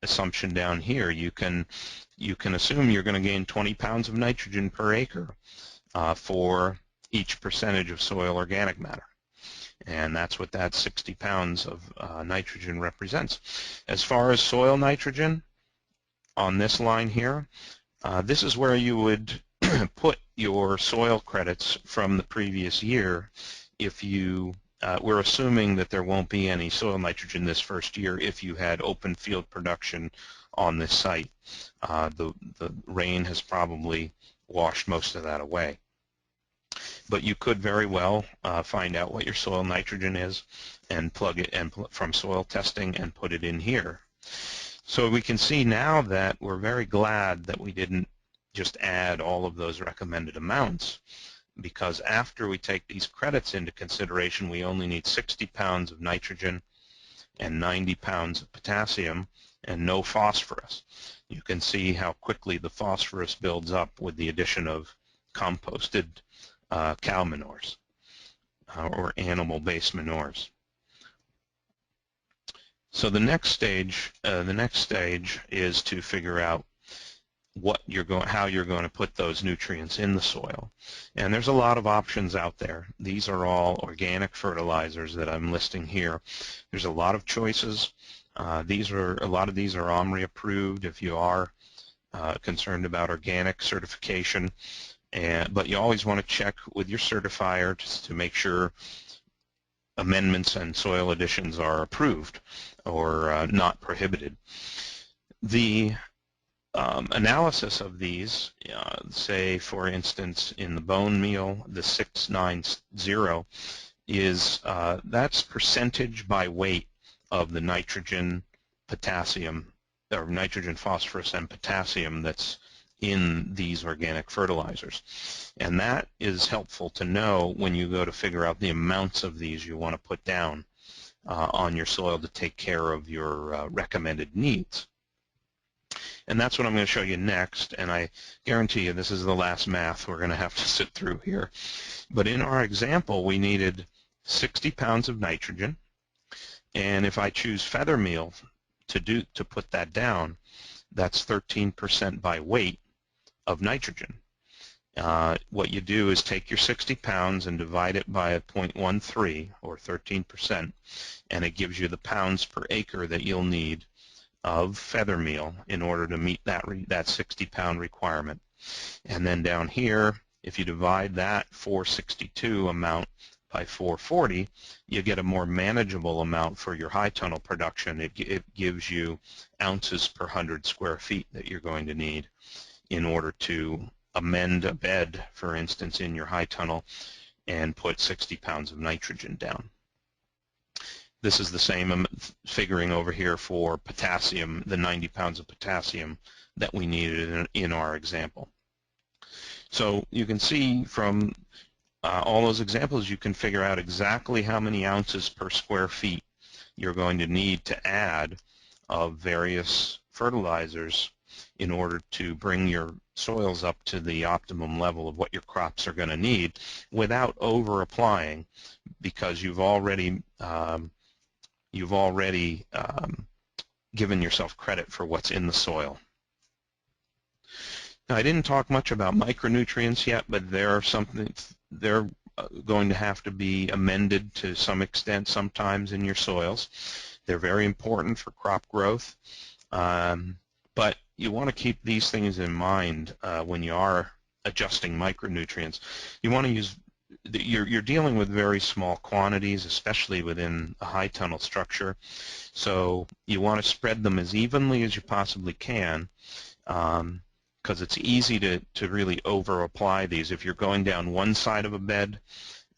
assumption down here. You can assume you're going to gain 20 pounds of nitrogen per acre for each percentage of soil organic matter. And that's what that 60 pounds of nitrogen represents. As far as soil nitrogen, on this line here, this is where you would put your soil credits from the previous year if you we're assuming that there won't be any soil nitrogen this first year if you had open field production on this site. The rain has probably washed most of that away. But you could very well find out what your soil nitrogen is and plug it from soil testing and put it in here. So we can see now that we're very glad that we didn't just add all of those recommended amounts, because after we take these credits into consideration, we only need 60 pounds of nitrogen and 90 pounds of potassium and no phosphorus. You can see how quickly the phosphorus builds up with the addition of composted cow manures or animal-based manures. So the next stage is to figure out how you're going to put those nutrients in the soil. And there's a lot of options out there. These are all organic fertilizers that I'm listing here. There's a lot of choices. A lot of these are OMRI approved if you are concerned about organic certification. But you always want to check with your certifier just to make sure amendments and soil additions are approved or not prohibited. The analysis of these, say for instance in the bone meal, the 690 is that's percentage by weight of the nitrogen, potassium, or nitrogen, phosphorus, and potassium that's in these organic fertilizers. And that is helpful to know when you go to figure out the amounts of these you want to put down on your soil to take care of your recommended needs. And that's what I'm going to show you next, and I guarantee you this is the last math we're going to have to sit through here. But in our example, we needed 60 pounds of nitrogen, and if I choose feather meal to put that down, that's 13% by weight of nitrogen. What you do is take your 60 pounds and divide it by 0.13, or 13%, and it gives you the pounds per acre that you'll need of feather meal in order to meet that 60-pound requirement. And then down here, if you divide that 462 amount by 440, you get a more manageable amount for your high tunnel production. It gives you ounces per 100 square feet that you're going to need in order to amend a bed, for instance, in your high tunnel and put 60 pounds of nitrogen down. This is the same figuring over here for potassium, the 90 pounds of potassium that we needed in our example. So you can see from all those examples, you can figure out exactly how many ounces per square feet you're going to need to add of various fertilizers in order to bring your soils up to the optimum level of what your crops are going to need without over applying, because you've already given yourself credit for what's in the soil. Now, I didn't talk much about micronutrients yet, but they're going to have to be amended to some extent sometimes in your soils. They're very important for crop growth, but you want to keep these things in mind when you are adjusting micronutrients. You want to use you're dealing with very small quantities, especially within a high tunnel structure, so you want to spread them as evenly as you possibly can, because it's easy to really over apply these. If you're going down one side of a bed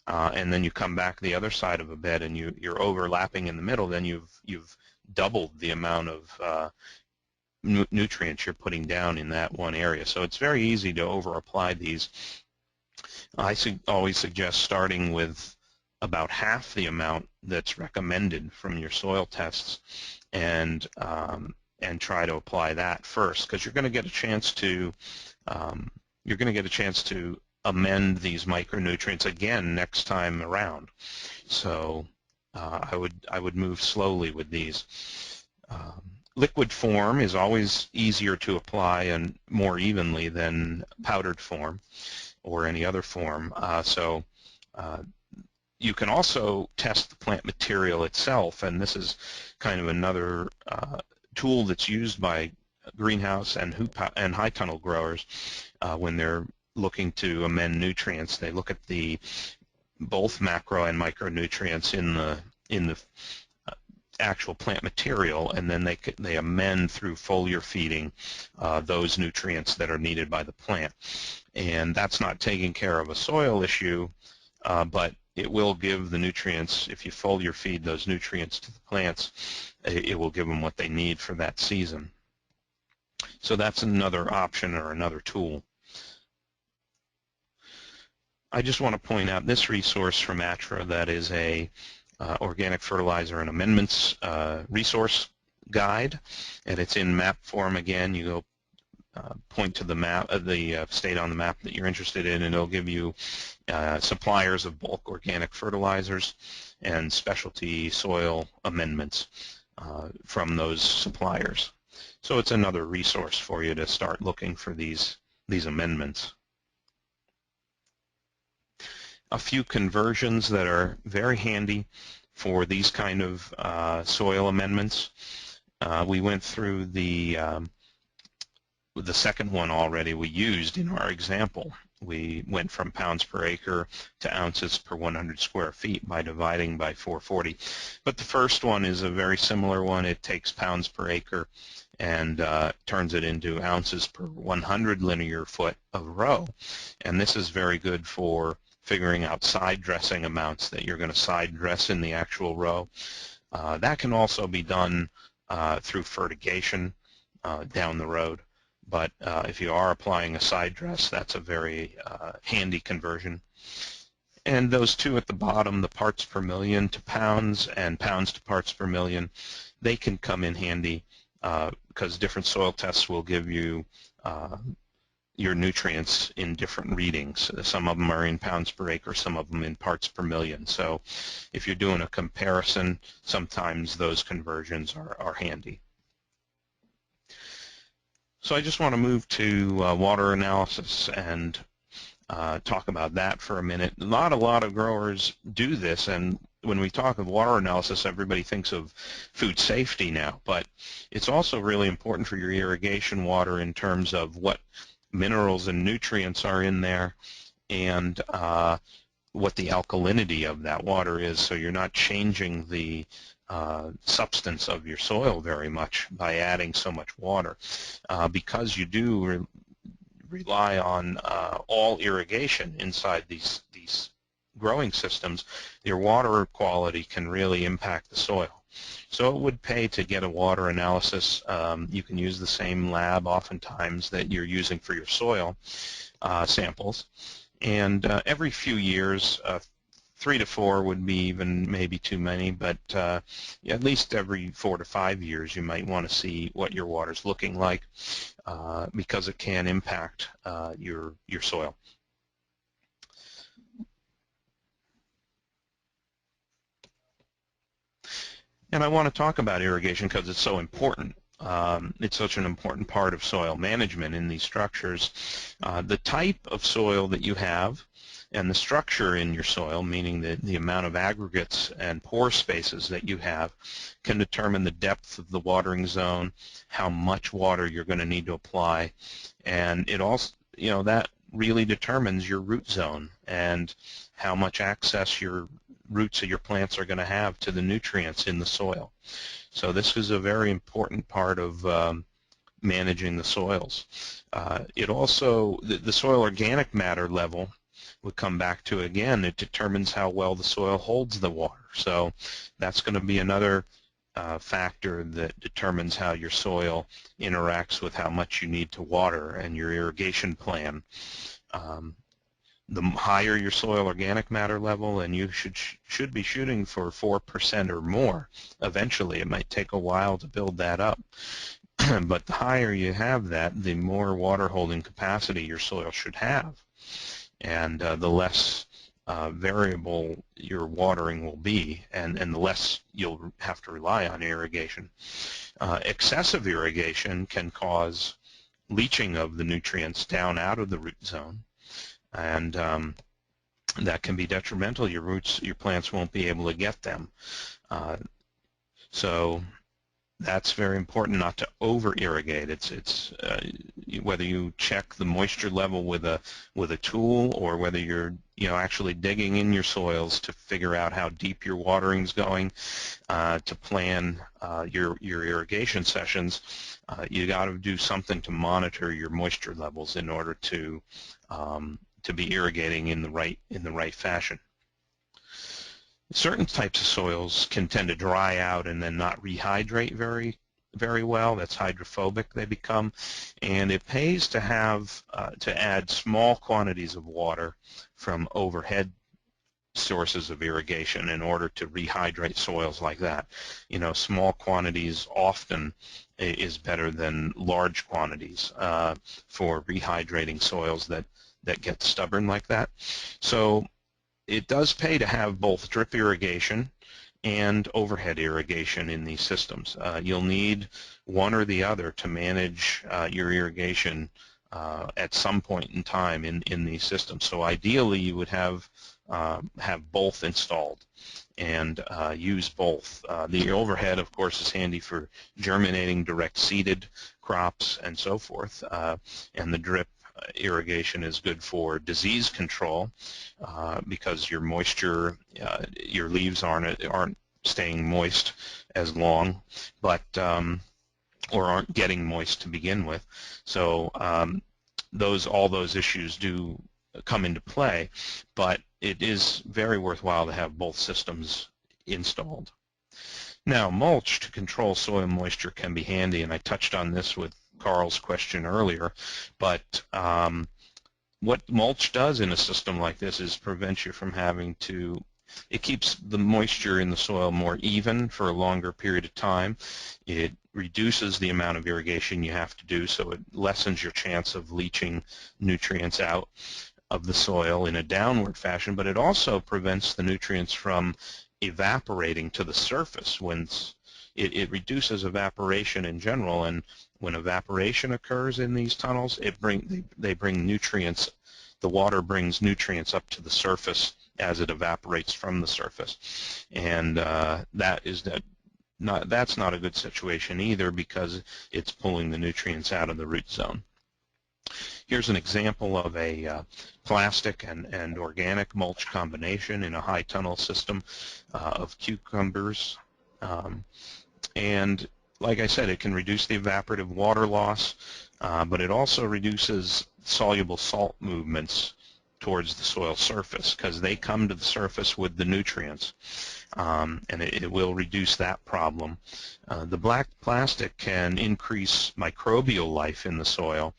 and then you come back the other side of a bed and you're overlapping in the middle, then you've doubled the amount of nutrients you're putting down in that one area. So it's very easy to over apply these. I always suggest starting with about half the amount that's recommended from your soil tests, and try to apply that first, because you're going to get a chance to amend these micronutrients again next time around. So I would move slowly with these. Liquid form is always easier to apply and more evenly than powdered form or any other form. So you can also test the plant material itself, and this is kind of another tool that's used by greenhouse and high tunnel growers when they're looking to amend nutrients. They look at both macro and micronutrients in the actual plant material, and then they amend through foliar feeding those nutrients that are needed by the plant. And that's not taking care of a soil issue, but it will give the nutrients, if you foliar feed those nutrients to the plants, it will give them what they need for that season. So that's another option or another tool. I just want to point out this resource from ATRA that is a organic fertilizer and amendments resource guide, and it's in map form. Again, you go point to the map, the state on the map that you're interested in, and it'll give you suppliers of bulk organic fertilizers and specialty soil amendments. from those suppliers. So it's another resource for you to start looking for these amendments. A few conversions that are very handy for these kind of soil amendments. We went through the second one already we used in our example. We went from pounds per acre to ounces per 100 square feet by dividing by 440. But the first one is a very similar one. It takes pounds per acre and turns it into ounces per 100 linear foot of row. And this is very good for figuring out side dressing amounts that you're going to side dress in the actual row. That can also be done through fertigation down the road. But if you are applying a side dress, that's a very handy conversion. And those two at the bottom, the parts per million to pounds and pounds to parts per million, they can come in handy because different soil tests will give you your nutrients in different readings. Some of them are in pounds per acre, some of them in parts per million. So if you're doing a comparison, sometimes those conversions are handy. So I just want to move to water analysis and talk about that for a minute. Not a lot of growers do this, and when we talk of water analysis, everybody thinks of food safety now, but it's also really important for your irrigation water in terms of what minerals and nutrients are in there and what the alkalinity of that water is, so you're not changing the substance of your soil very much by adding so much water. Because you do rely on all irrigation inside these growing systems, your water quality can really impact the soil. So it would pay to get a water analysis. You can use the same lab oftentimes that you're using for your soil samples. And every few years, 3 to 4 would be even maybe too many, but at least every 4 to 5 years you might want to see what your water's looking like because it can impact your soil. And I want to talk about irrigation because it's so important. It's such an important part of soil management in these structures. The type of soil that you have and the structure in your soil, meaning the amount of aggregates and pore spaces that you have, can determine the depth of the watering zone, how much water you're going to need to apply, and it also, that really determines your root zone and how much access your roots of your plants are going to have to the nutrients in the soil. So this is a very important part of managing the soils. It also, the soil organic matter level would come back to, again, it determines how well the soil holds the water. So that's going to be another factor that determines how your soil interacts with how much you need to water and your irrigation plan. The higher your soil organic matter level, and you should be shooting for 4% or more. Eventually, it might take a while to build that up. But the higher you have that, the more water holding capacity your soil should have. And the less variable your watering will be, and the less you'll have to rely on irrigation. Excessive irrigation can cause leaching of the nutrients down out of the root zone, and that can be detrimental. Your plants won't be able to get them. So that's very important not to over-irrigate. It's whether you check the moisture level with a tool or whether you're actually digging in your soils to figure out how deep your watering's going to plan your irrigation sessions. You got to do something to monitor your moisture levels in order to be irrigating in the right fashion. Certain types of soils can tend to dry out and then not rehydrate very well. That's hydrophobic they become, and it pays to have to add small quantities of water from overhead sources of irrigation in order to rehydrate soils like that. Small quantities often is better than large quantities for rehydrating soils that get stubborn like that. So it does pay to have both drip irrigation and overhead irrigation in these systems. You'll need one or the other to manage your irrigation at some point in time in these systems. So ideally you would have both installed and use both. The overhead, of course, is handy for germinating direct seeded crops and so forth, and the drip irrigation is good for disease control because your moisture, your leaves aren't staying moist as long, but or aren't getting moist to begin with. So all those issues do come into play, but it is very worthwhile to have both systems installed. Now, mulch to control soil moisture can be handy, and I touched on this with Carl's question earlier, but what mulch does in a system like this is prevent you from having to, it keeps the moisture in the soil more even for a longer period of time. It reduces the amount of irrigation you have to do, so it lessens your chance of leaching nutrients out of the soil in a downward fashion, but it also prevents the nutrients from evaporating to the surface. When it reduces evaporation in general, and when evaporation occurs in these tunnels, they bring nutrients, the water brings nutrients up to the surface as it evaporates from the surface, and that's not a good situation either, because it's pulling the nutrients out of the root zone. Here's an example of a plastic and organic mulch combination in a high tunnel system of cucumbers. And like I said, it can reduce the evaporative water loss, but it also reduces soluble salt movements towards the soil surface, because they come to the surface with the nutrients, and it will reduce that problem. The black plastic can increase microbial life in the soil,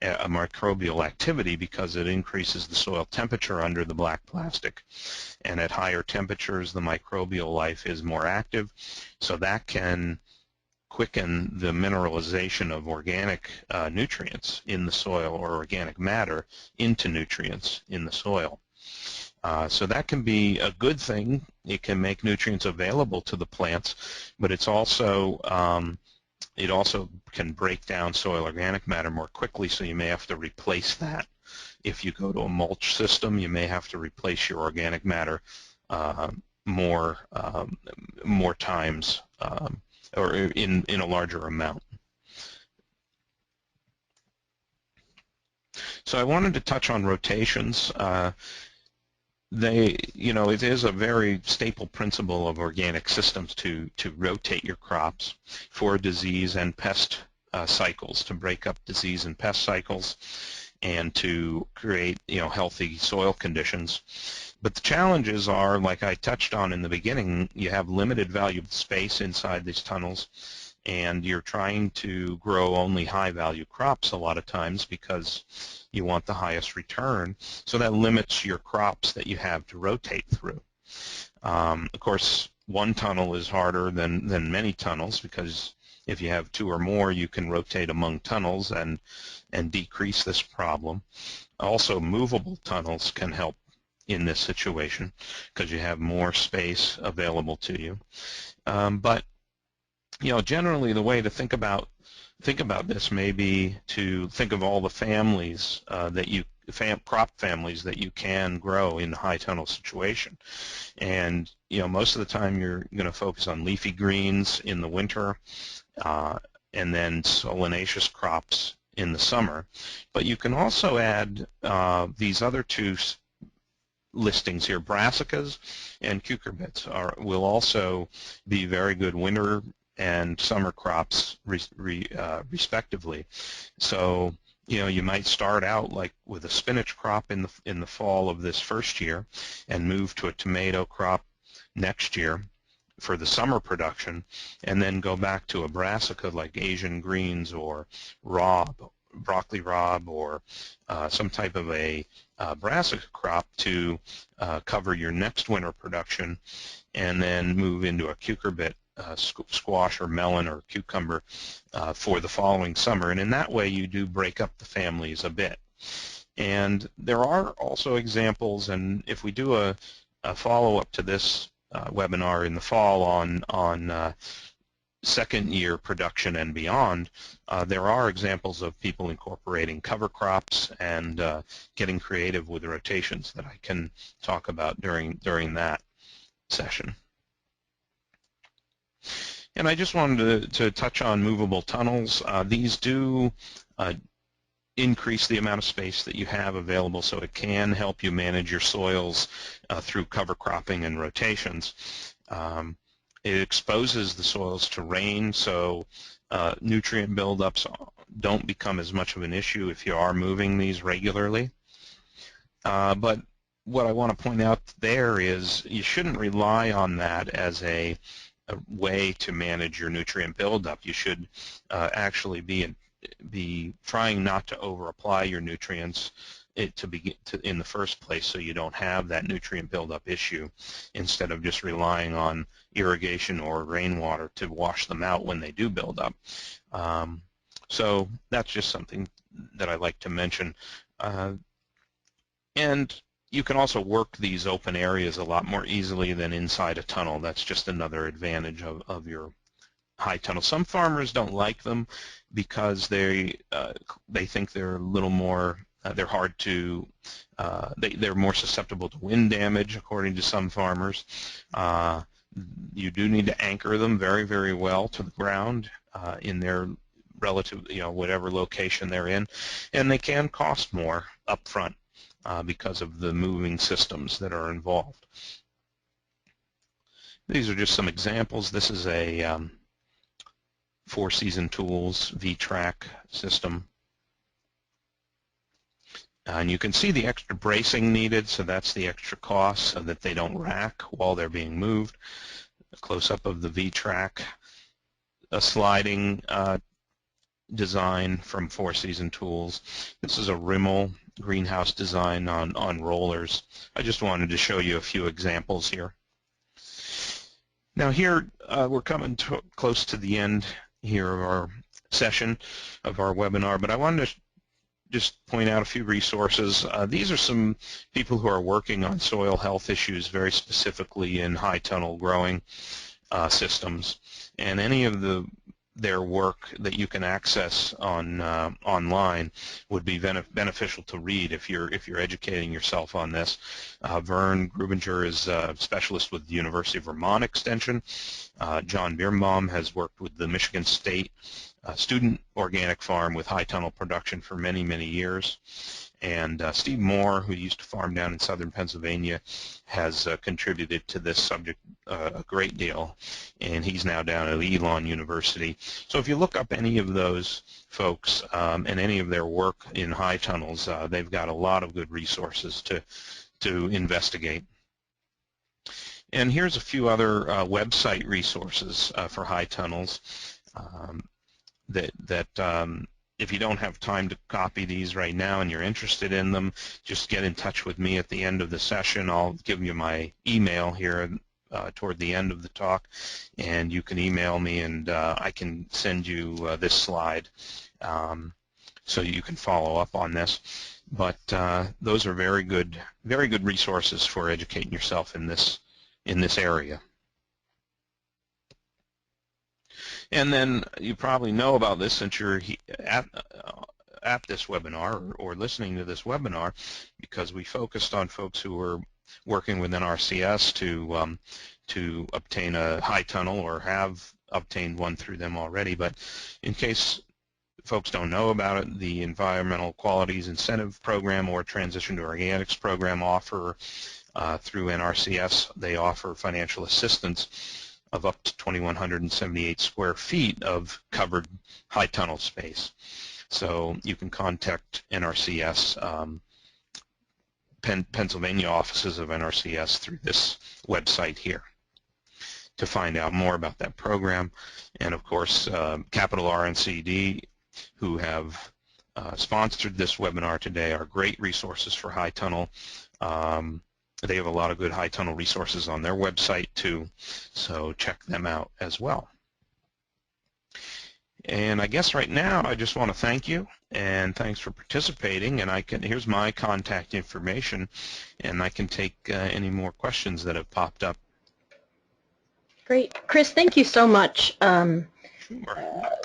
microbial activity, because it increases the soil temperature under the black plastic, and at higher temperatures the microbial life is more active, so that can quicken the mineralization of organic nutrients in the soil, or organic matter into nutrients in the soil. So that can be a good thing. It can make nutrients available to the plants, but it's also it also can break down soil organic matter more quickly, so you may have to replace that. If you go to a mulch system, you may have to replace your organic matter more times, or in a larger amount. So I wanted to touch on rotations. It is a very staple principle of organic systems to rotate your crops for disease and pest cycles, to break up disease and pest cycles, and to create healthy soil conditions. But the challenges are, like I touched on in the beginning, you have limited valuable space inside these tunnels, and you're trying to grow only high-value crops a lot of times because you want the highest return, so that limits your crops that you have to rotate through. Of course, one tunnel is harder than many tunnels, because if you have two or more, you can rotate among tunnels and decrease this problem. Also, movable tunnels can help in this situation because you have more space available to you. But generally the way to think about this may be to think of all the families crop families that you can grow in a high tunnel situation. And most of the time you're going to focus on leafy greens in the winter, and then solanaceous crops in the summer. But you can also add these other two listings here. Brassicas and cucurbits will also be very good winter and summer crops respectively. So you might start out like with a spinach crop in the fall of this first year, and move to a tomato crop next year for the summer production, and then go back to a brassica like Asian greens or broccoli rabe, or some type of a brassica crop to cover your next winter production, and then move into a cucurbit, squash or melon or cucumber for the following summer. And in that way you do break up the families a bit. And there are also examples, and if we do a follow-up to this webinar in the fall on second year production and beyond, there are examples of people incorporating cover crops and getting creative with rotations that I can talk about during that session. And I just wanted to touch on movable tunnels. These do increase the amount of space that you have available, so it can help you manage your soils through cover cropping and rotations. It exposes the soils to rain, so nutrient buildups don't become as much of an issue if you are moving these regularly. But what I want to point out there is you shouldn't rely on that as a way to manage your nutrient buildup. You should actually be trying not to over-apply your nutrients in the first place, so you don't have that nutrient buildup issue, instead of just relying on irrigation or rainwater to wash them out when they do build up. So that's just something that I like to mention. And you can also work these open areas a lot more easily than inside a tunnel. That's just another advantage of your high tunnel. Some farmers don't like them because they think they're a little more they're hard to they're more susceptible to wind damage, according to some farmers. You do need to anchor them very, very well to the ground in their relative, whatever location they're in, and they can cost more up front because of the moving systems that are involved. These are just some examples. This is a Four Season Tools V-Track system. And you can see the extra bracing needed, so that's the extra cost, so that they don't rack while they're being moved. A close-up of the V-Track, a sliding design from Four Season Tools. This is a Rimmel greenhouse design on rollers. I just wanted to show you a few examples here. Now here, we're coming close to the end here of our session, of our webinar, but I wanted to just point out a few resources. These are some people who are working on soil health issues very specifically in high tunnel growing systems, and any of their work that you can access online would be beneficial to read if you're educating yourself on this. Vern Grubinger is a specialist with the University of Vermont Extension. John Birnbaum has worked with the Michigan State Student Organic Farm with high tunnel production for many, many years. And Steve Moore, who used to farm down in southern Pennsylvania, has contributed to this subject a great deal, and he's now down at Elon University. So if you look up any of those folks and any of their work in high tunnels, they've got a lot of good resources to investigate. And here's a few other website resources for high tunnels if you don't have time to copy these right now and you're interested in them, just get in touch with me at the end of the session. I'll give you my email here toward the end of the talk, and you can email me, and I can send you this slide so you can follow up on this. But those are very good resources for educating yourself in this area. And then you probably know about this since you're at this webinar or listening to this webinar, because we focused on folks who were working with NRCS to obtain a high tunnel or have obtained one through them already. But in case folks don't know about it, the Environmental Qualities Incentive Program or Transition to Organics Program offer through NRCS, they offer financial assistance of up to 2,178 square feet of covered high tunnel space. So you can contact NRCS, Pennsylvania offices of NRCS through this website here to find out more about that program. And of course, Capital RC&D, who have sponsored this webinar today, are great resources for high tunnel. They have a lot of good high tunnel resources on their website too, so check them out as well. And I guess right now I just want to thank you, and thanks for participating. And here's my contact information, and I can take any more questions that have popped up. Great. Chris, thank you so much.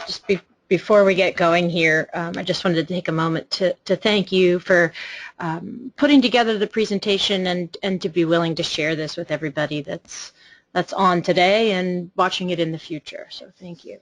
Just before we get going here, I just wanted to take a moment to thank you for putting together the presentation and to be willing to share this with everybody that's on today and watching it in the future. So thank you.